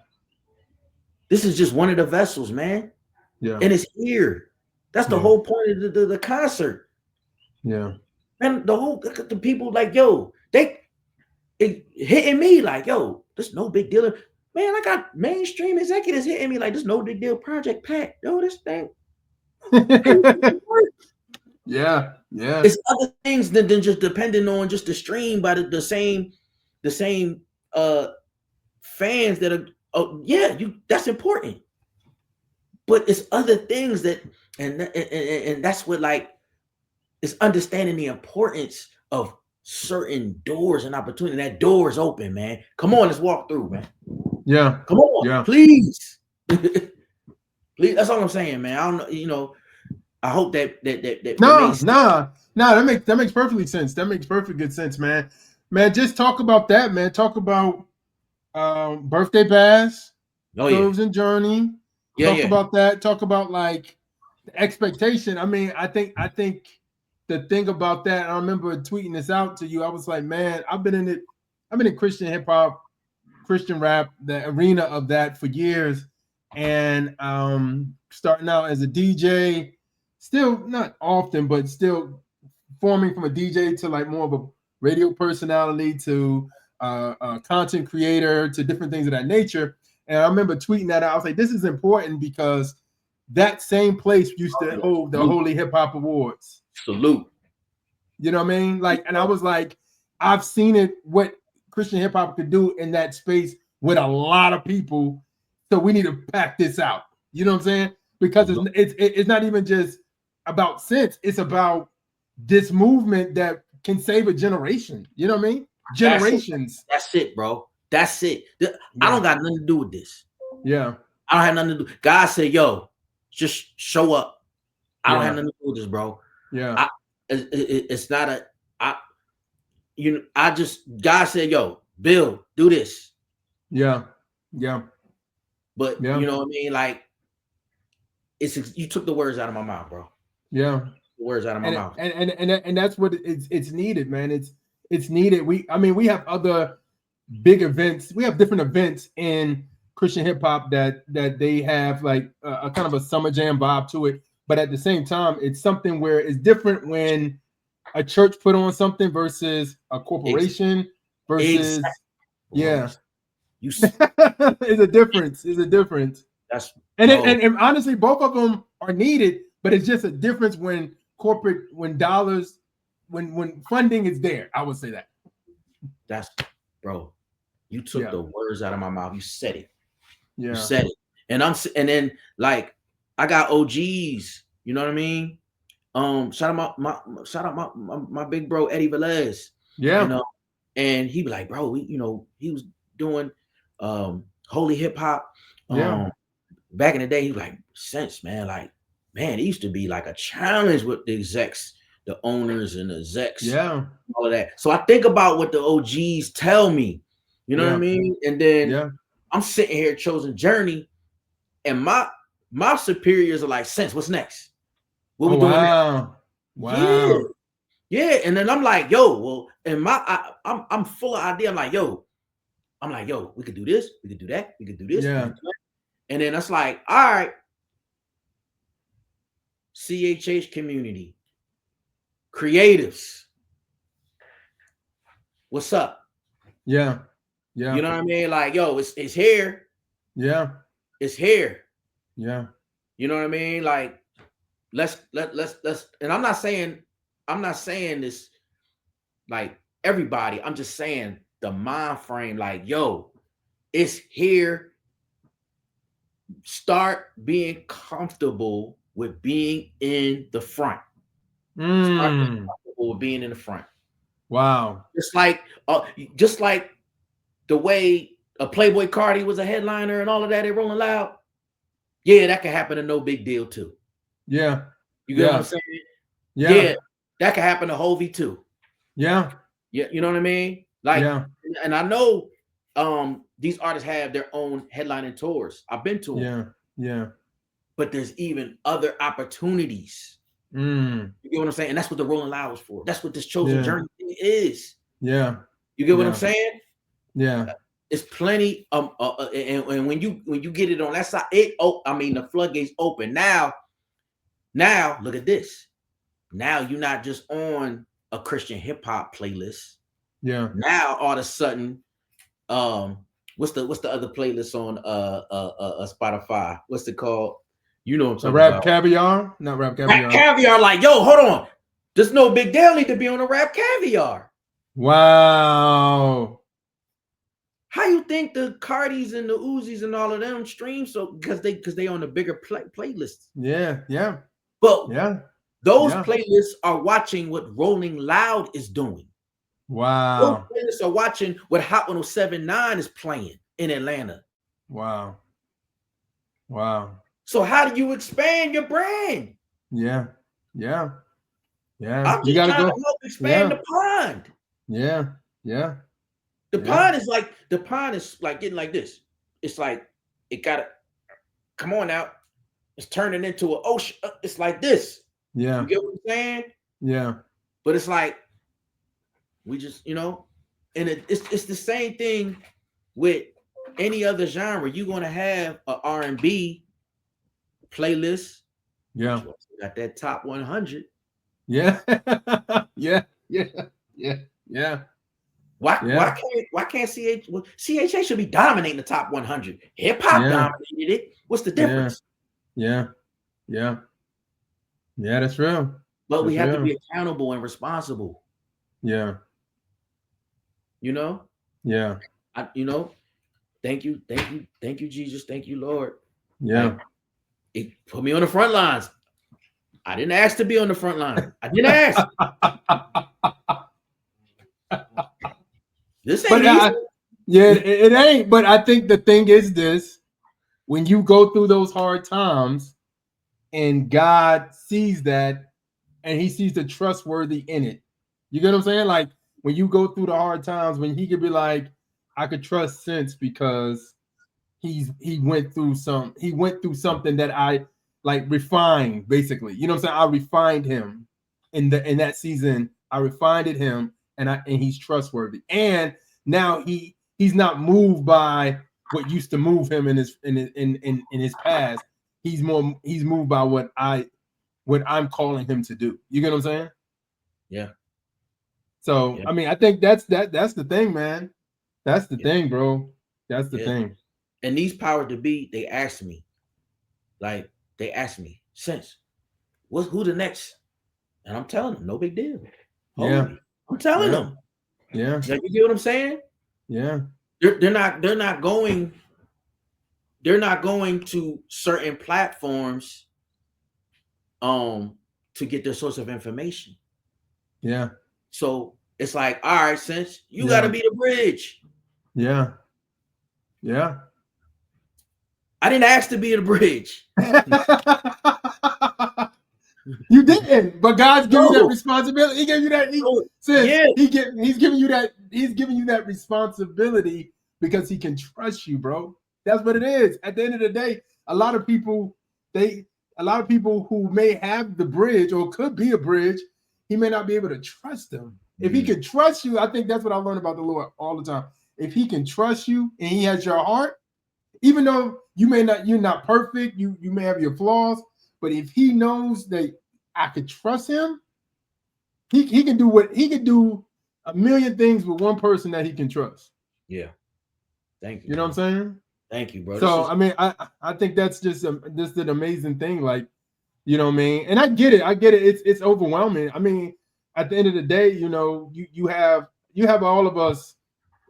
This is just one of the vessels, man. Yeah. And it's here. That's the Yeah. whole point of the concert. Yeah. And the people like, yo, it hitting me like, yo, this no big deal. Man, I got mainstream executives hitting me like, this no big deal Project Pat. Yo, this thing. Yeah. Yeah. It's other things than just depending on just the stream by the same fans that are. Oh yeah, that's important. But it's other things that, and that's what, like, it's understanding the importance of certain doors and opportunity. That door is open, man. Come on, let's walk through, man. Yeah. Come on, Yeah. please. Please. That's all I'm saying, man. I don't know, I hope that No, nah. That makes perfectly sense. That makes perfect good sense, man. Man, just talk about that, man. Talk about birthday bash, oh yeah, Chosen Journey. yeah, Talk yeah. about that. Talk about like the expectation. I mean, I think the thing about that, I remember tweeting this out to you. I was like, man, I've been in Christian hip hop, Christian rap, the arena of that for years. And starting out as a DJ, still not often, but still forming from a DJ to like more of a radio personality to a content creator to different things of that nature. And I remember tweeting that out. I was like, this is important because that same place used to hold the Holy Hip Hop Awards. Salute. You know what I mean? Like, and I was like, I've seen it, what Christian hip hop could do in that space with a lot of people. So we need to pack this out. You know what I'm saying? Because it's not even just about sense. It's about this movement that can save a generation. You know what I mean? Generations. That's it, bro. That's it. I don't got nothing to do with this. Yeah. I don't have nothing to do. God said, yo, just show up. I don't Yeah. have nothing to do with this, bro. Yeah. it's not a I I just God said, yo, Bill, do this. Yeah. But you know what I mean? Like you took the words out of my mouth, bro. Yeah. The words out of my mouth. And that's what it's needed, man. It's needed. We have other big events. We have different events in Christian hip hop that they have like a kind of a summer jam vibe to it. But at the same time, it's something where it's different when a church put on something versus a corporation versus yeah. You It's a difference. It's a difference. That's and honestly, both of them are needed, but it's just a difference when dollars, when funding is there. I would say that. That's bro. You took the words out of my mouth. You said it. Yeah. You said it. And then like I got OGs. You know what I mean? Shout out my big bro Eddie Velez. Yeah. You know, and he be like, bro, he was doing holy hip hop. Yeah. Back in the day, he was like, Sense, man, like, man, it used to be like a challenge with the execs, the owners and the execs. Yeah. All of that. So I think about what the OGs tell me. You know what I mean? And then I'm sitting here chosen journey, and my superiors are like, Sense, what's next? What we doing next? Wow. Yeah. And then I'm like, yo, well, and I'm full of idea. I'm like, yo, we could do this, we could do that, we could do this. Yeah. And then that's like, all right, CHH community, creatives, what's up? Yeah. You know what I mean? Like, yo, it's here. Yeah. It's here. Yeah. You know what I mean? Like, let's and I'm not saying this like everybody. I'm just saying the mind frame, like, yo, it's here. Start being comfortable with being in the front. Start being comfortable with being in the front. Wow. Just like the way a Playboy Cardi was a headliner and all of that, they Rolling Loud. Yeah, that can happen to No Big Deal too. Yeah. You get what I'm saying? Yeah. That can happen to Hovey too. Yeah. Yeah, you know what I mean? Like, and I know these artists have their own headlining tours. I've been to them. Yeah. But there's even other opportunities. You get what I'm saying? And that's what the Rolling Loud was for. That's what this chosen journey thing is. Yeah. You get what I'm saying? Yeah. It's plenty and when you get it on that side, the floodgates open. Now look at this. Now you're not just on a Christian hip hop playlist. Yeah. Now all of a sudden, what's the other playlist on Spotify? What's it called? You know what I'm talking Rap about. Caviar? Not Rap Caviar. Rap Caviar, like, yo, hold on. There's No Big Deal need to be on a Rap Caviar. Wow. How you think the Cardis and the Uzis and all of them stream? So because they on the bigger playlists. Yeah. But those playlists are watching what Rolling Loud is doing. Wow. Those playlists are watching what Hot 107.9 is playing in Atlanta. Wow. So how do you expand your brand? Yeah. I'm just trying to help expand the pond. Yeah. The pond is like getting like this. It's like it gotta come on out. It's turning into an ocean. It's like this. Yeah. You get what I'm saying? Yeah. But it's like we just, and it's the same thing with any other genre. You're gonna have an R&B playlist. Yeah. Got that top 100. Yeah. Yeah. Why can't CHA should be dominating the top 100? Hip hop dominated it. What's the difference? Yeah, that's real. But we have to be accountable and responsible. Yeah. Yeah. Thank you, Jesus. Thank you, Lord. Yeah. It put me on the front lines. I didn't ask to be on the front line. I didn't ask. This ain't it ain't. But I think the thing is this: when you go through those hard times, and God sees that, and he sees the trustworthy in it. You get what I'm saying? Like when you go through the hard times, when he could be like, I could trust Sense because he went through something that I like refined, basically. You know what I'm saying? I refined him in that season. I refined him, and he's trustworthy. And now he's not moved by what used to move him in his past. He's moved by what I'm calling him to do. You get what I'm saying? Yeah. So Yeah. I mean, I think that's the thing, man. That's the Yeah. thing, bro. That's the Yeah. thing. And these powers to be, they asked me, Sense, who the next? And I'm telling them, no big deal. Yeah. Holy. I'm telling Yeah. them. Yeah. Like, you get what I'm saying? Yeah. They're not going to certain platforms to get their source of information. Yeah. So it's like, all right, Sense, you Yeah. gotta be the bridge. Yeah. Yeah. I didn't ask to be the bridge. You didn't, but God's giving you that No. responsibility. He gave you that. Yeah. He's giving you that. He's giving you that responsibility because he can trust you, bro. That's what it is. At the end of the day, a lot of people who may have the bridge or could be a bridge, he may not be able to trust them. Mm-hmm. If he can trust you, I think that's what I learned about the Lord all the time. If he can trust you and he has your heart, even though you're not perfect, you may have your flaws, but if he knows that I could trust him, he can do a million things with one person that he can trust. Yeah. Thank you. You know what I'm saying? Thank you, bro. So I mean, I think that's just an amazing thing. Like, you know what I mean? And I get it. It's overwhelming. I mean, at the end of the day, you know, you have all of us,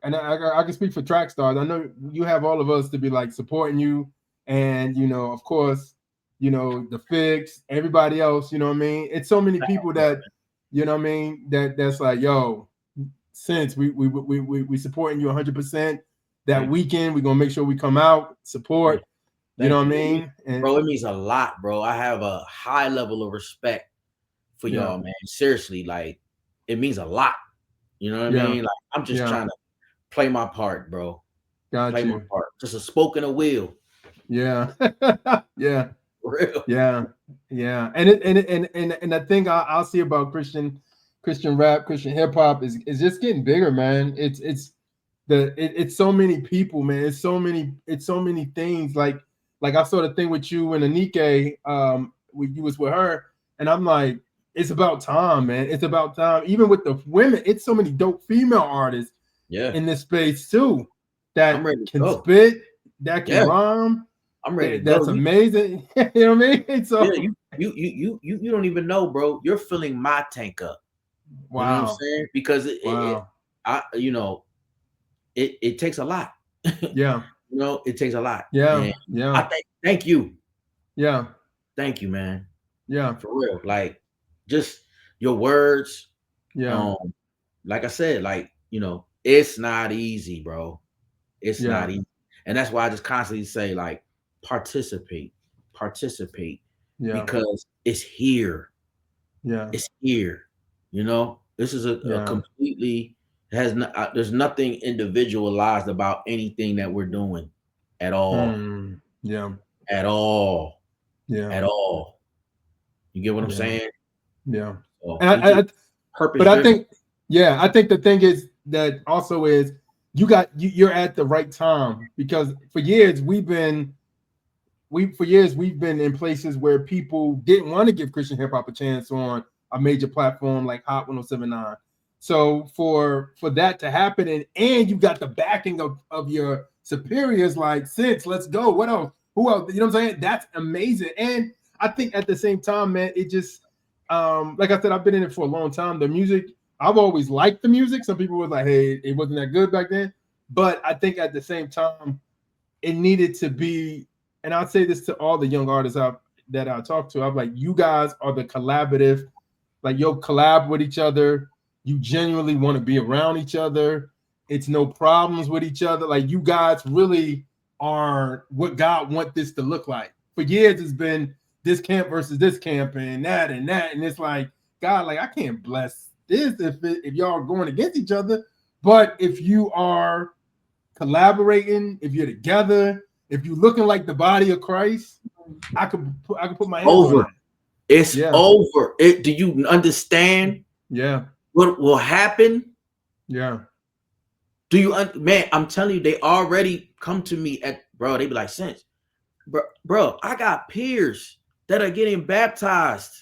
and I can speak for Track Stars. I know you have all of us to be like supporting you, and you know, of course, you know, the Fix, everybody else. You know what I mean? It's so many people that, you know what I mean, that's like, yo, Sense we supporting you 100%. That weekend, we're gonna make sure we come out, support. You know what I mean? And, bro, it means a lot, bro. I have a high level of respect for y'all, man. Seriously, like it means a lot. You know what I mean? Like I'm just trying to play my part, bro. Play my part. Just a spoke in a wheel. Yeah. Yeah. Real. Yeah. Yeah. And the thing I'll see about Christian rap, Christian hip hop is just getting bigger, man. It's so many people, man. It's so many things. Like I saw the thing with you and Anike, when you was with her, and I'm like, it's about time, man. It's about time. Even with the women, it's so many dope female artists in this space too that can spit, that can rhyme. I'm ready. That's amazing. You know what I mean? So you don't even know, bro. You're filling my tank up. Wow. You know what I'm saying? Because it takes a lot. Yeah. You know, it takes a lot. Yeah. And yeah. I thank you. Yeah. Thank you, man. Yeah. For real. Like just your words. Yeah. Like I said, like, you know, it's not easy, bro. It's not easy. And that's why I just constantly say, like, participate. Yeah. Because it's here. Yeah. It's here. You know, this is a completely there's nothing individualized about anything that we're doing at all. Yeah. At all. Yeah. At all. You get what I'm saying? Yeah. So, and purpose. But I think the thing is that also is you're at the right time, because for years we've been in places where people didn't want to give Christian hip hop a chance on a major platform like Hot 107.9. So for that to happen, and you got the backing of your superiors like Sense, let's go. What else? Who else? You know what I'm saying? That's amazing. And I think at the same time, man, it just like I said, I've been in it for a long time. The music, I've always liked the music. Some people were like, hey, it wasn't that good back then. But I think at the same time, it needed to be, and I'll say this to all the young artists that I talk to. I'm like, you guys are the collaborative, like you'll collab with each other. You genuinely want to be around each other. It's no problems with each other. Like you guys really are what God wants this to look like. For years, it's been this camp versus this camp and that. And it's like, God, like I can't bless this if y'all are going against each other. But if you are collaborating, if you're together, if you're looking like the body of Christ, I could put my hands on Over. that. It's Yeah, over. Do you understand yeah, what will happen? yeah. Do you, man? I'm telling you, they already come to me at bro. They be like, Sense, bro. I got peers that are getting baptized.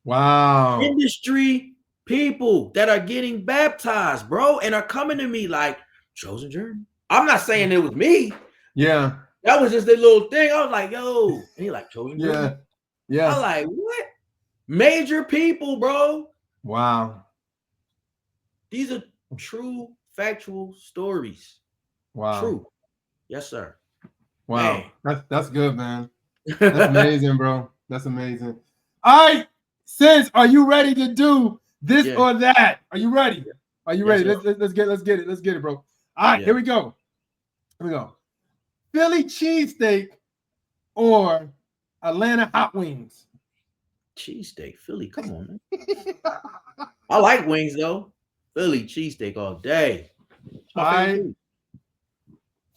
Wow. Industry people that are getting baptized, bro, and are coming to me like chosen journey. I'm not saying it was me. Yeah, That was just a little thing. I was like, yo, and he like chosen journey. yeah, yeah. I like what? Major people, bro. Wow, These are true, factual stories. wow, True. Yes, sir. Man. wow. That's good, man. That's amazing, bro. That's amazing. All right, Sense, are you ready to do this Yeah. or that? Are you ready? Are you Yes, ready? sir. Let's get it. Let's get it, bro. All right, Yeah. here we go. Here we go. Philly cheesesteak or Atlanta hot wings? Cheesesteak, Philly. Come on, man. I like wings though. Philly cheesesteak all day. It's All my favorite right, food.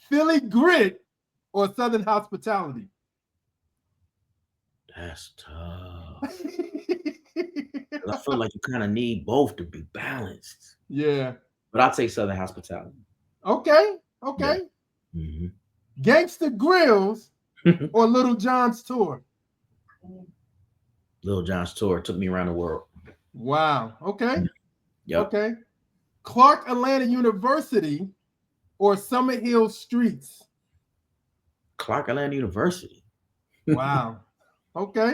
Philly grit or Southern hospitality? That's tough. I feel like you kind of need both to be balanced. Yeah. But I'll take Southern hospitality. Okay. Yeah. Okay. Mm-hmm. Gangsta Grills or Little John's tour? Lil Jon's tour took me around the world. Wow. Okay. Yep. Okay. Clark Atlanta University or Summer Hill Streets? Clark Atlanta University. Wow. Okay.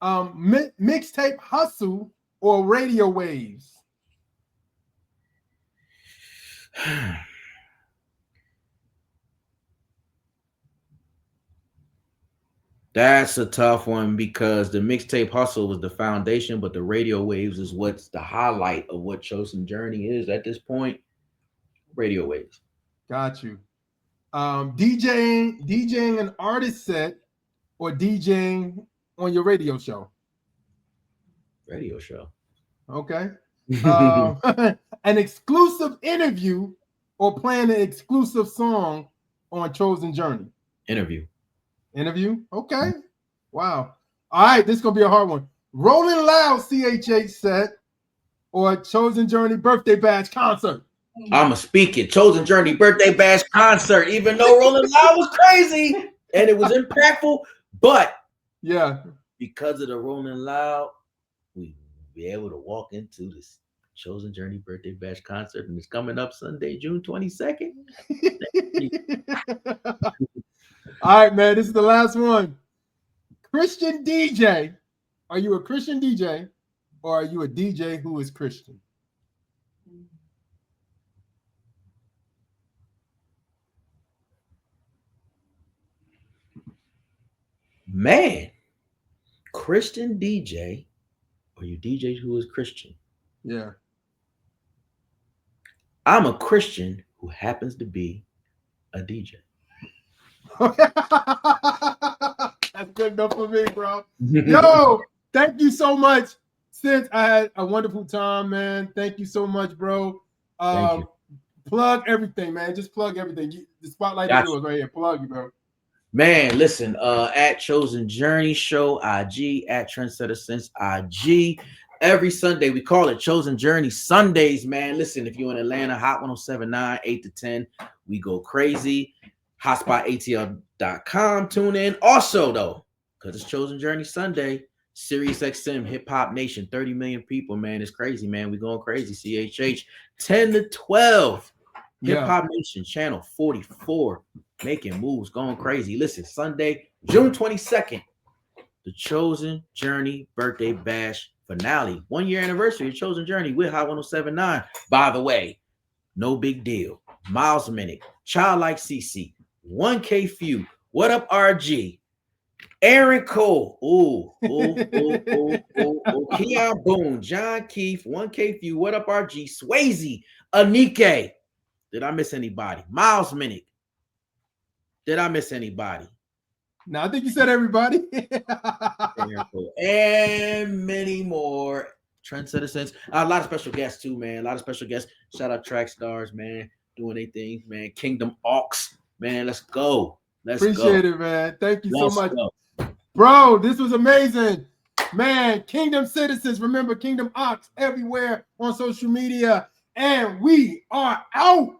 Mixtape Hustle or Radio Waves? That's a tough one because the mixtape hustle was the foundation, but the radio waves is what's the highlight of what Chosen Journey is at this point. Radio waves. Got you. DJing an artist set or DJing on your radio show? Radio show. Okay. Um, an exclusive interview or playing an exclusive song on Chosen Journey? Interview. Interview? Okay. Wow. All right, this is going to be a hard one. Rolling Loud CHH set or Chosen Journey birthday bash concert? I'm a speaking Chosen Journey birthday bash concert, even though Rolling Loud was crazy and it was impactful, but Yeah. because of the Rolling Loud, we will be able to walk into this Chosen Journey birthday bash concert, and it's coming up Sunday, June 22nd. All right, man. This is the last one. Christian DJ. Are you a Christian DJ or are you a DJ who is Christian? Man, Christian DJ, or you DJ who is Christian? Yeah. I'm a Christian who happens to be a DJ. That's good enough for me, bro. Yo, thank you so much. Since I had a wonderful time, man. Thank you so much, bro. Thank you. Plug everything, man. Just plug everything. The spotlight is yours right here. Plug you, bro. Man, listen, at Chosen Journey Show, IG, at Trendsetter Sense, IG. Every Sunday, we call it Chosen Journey Sundays, man. Listen, if you're in Atlanta, Hot 1079, 8 to 10, we go crazy. HotspotATL.com, tune in. Also, though, because it's Chosen Journey Sunday, Sirius XM, Hip Hop Nation, 30 million people, man. It's crazy, man. We going crazy. CHH, 10 to 12. Hip Hop Nation, channel 44. Making moves, going crazy. Listen, Sunday, June 22nd, the Chosen Journey Birthday Bash finale. 1 year anniversary of Chosen Journey with Hot 1079. By the way, no big deal. Miles Minnick, Childlike CC, 1K Few, What Up RG, Aaron Cole, Keon Boone, John Keefe, 1K Few, What Up RG, Swayze, Anike. Did I miss anybody? Miles Minnick. Did I miss anybody? No, I think you said everybody. And many more. Trendsetter Sense. A lot of special guests too, man. A lot of special guests. Shout out Track Stars, man. Doing their things, man. Kingdom Aux, man. Let's go. Let's go. Appreciate it, man. Thank you so Let's much. go. Bro, this was amazing. Man, Kingdom Citizens, remember Kingdom Ox everywhere on social media. And we are out.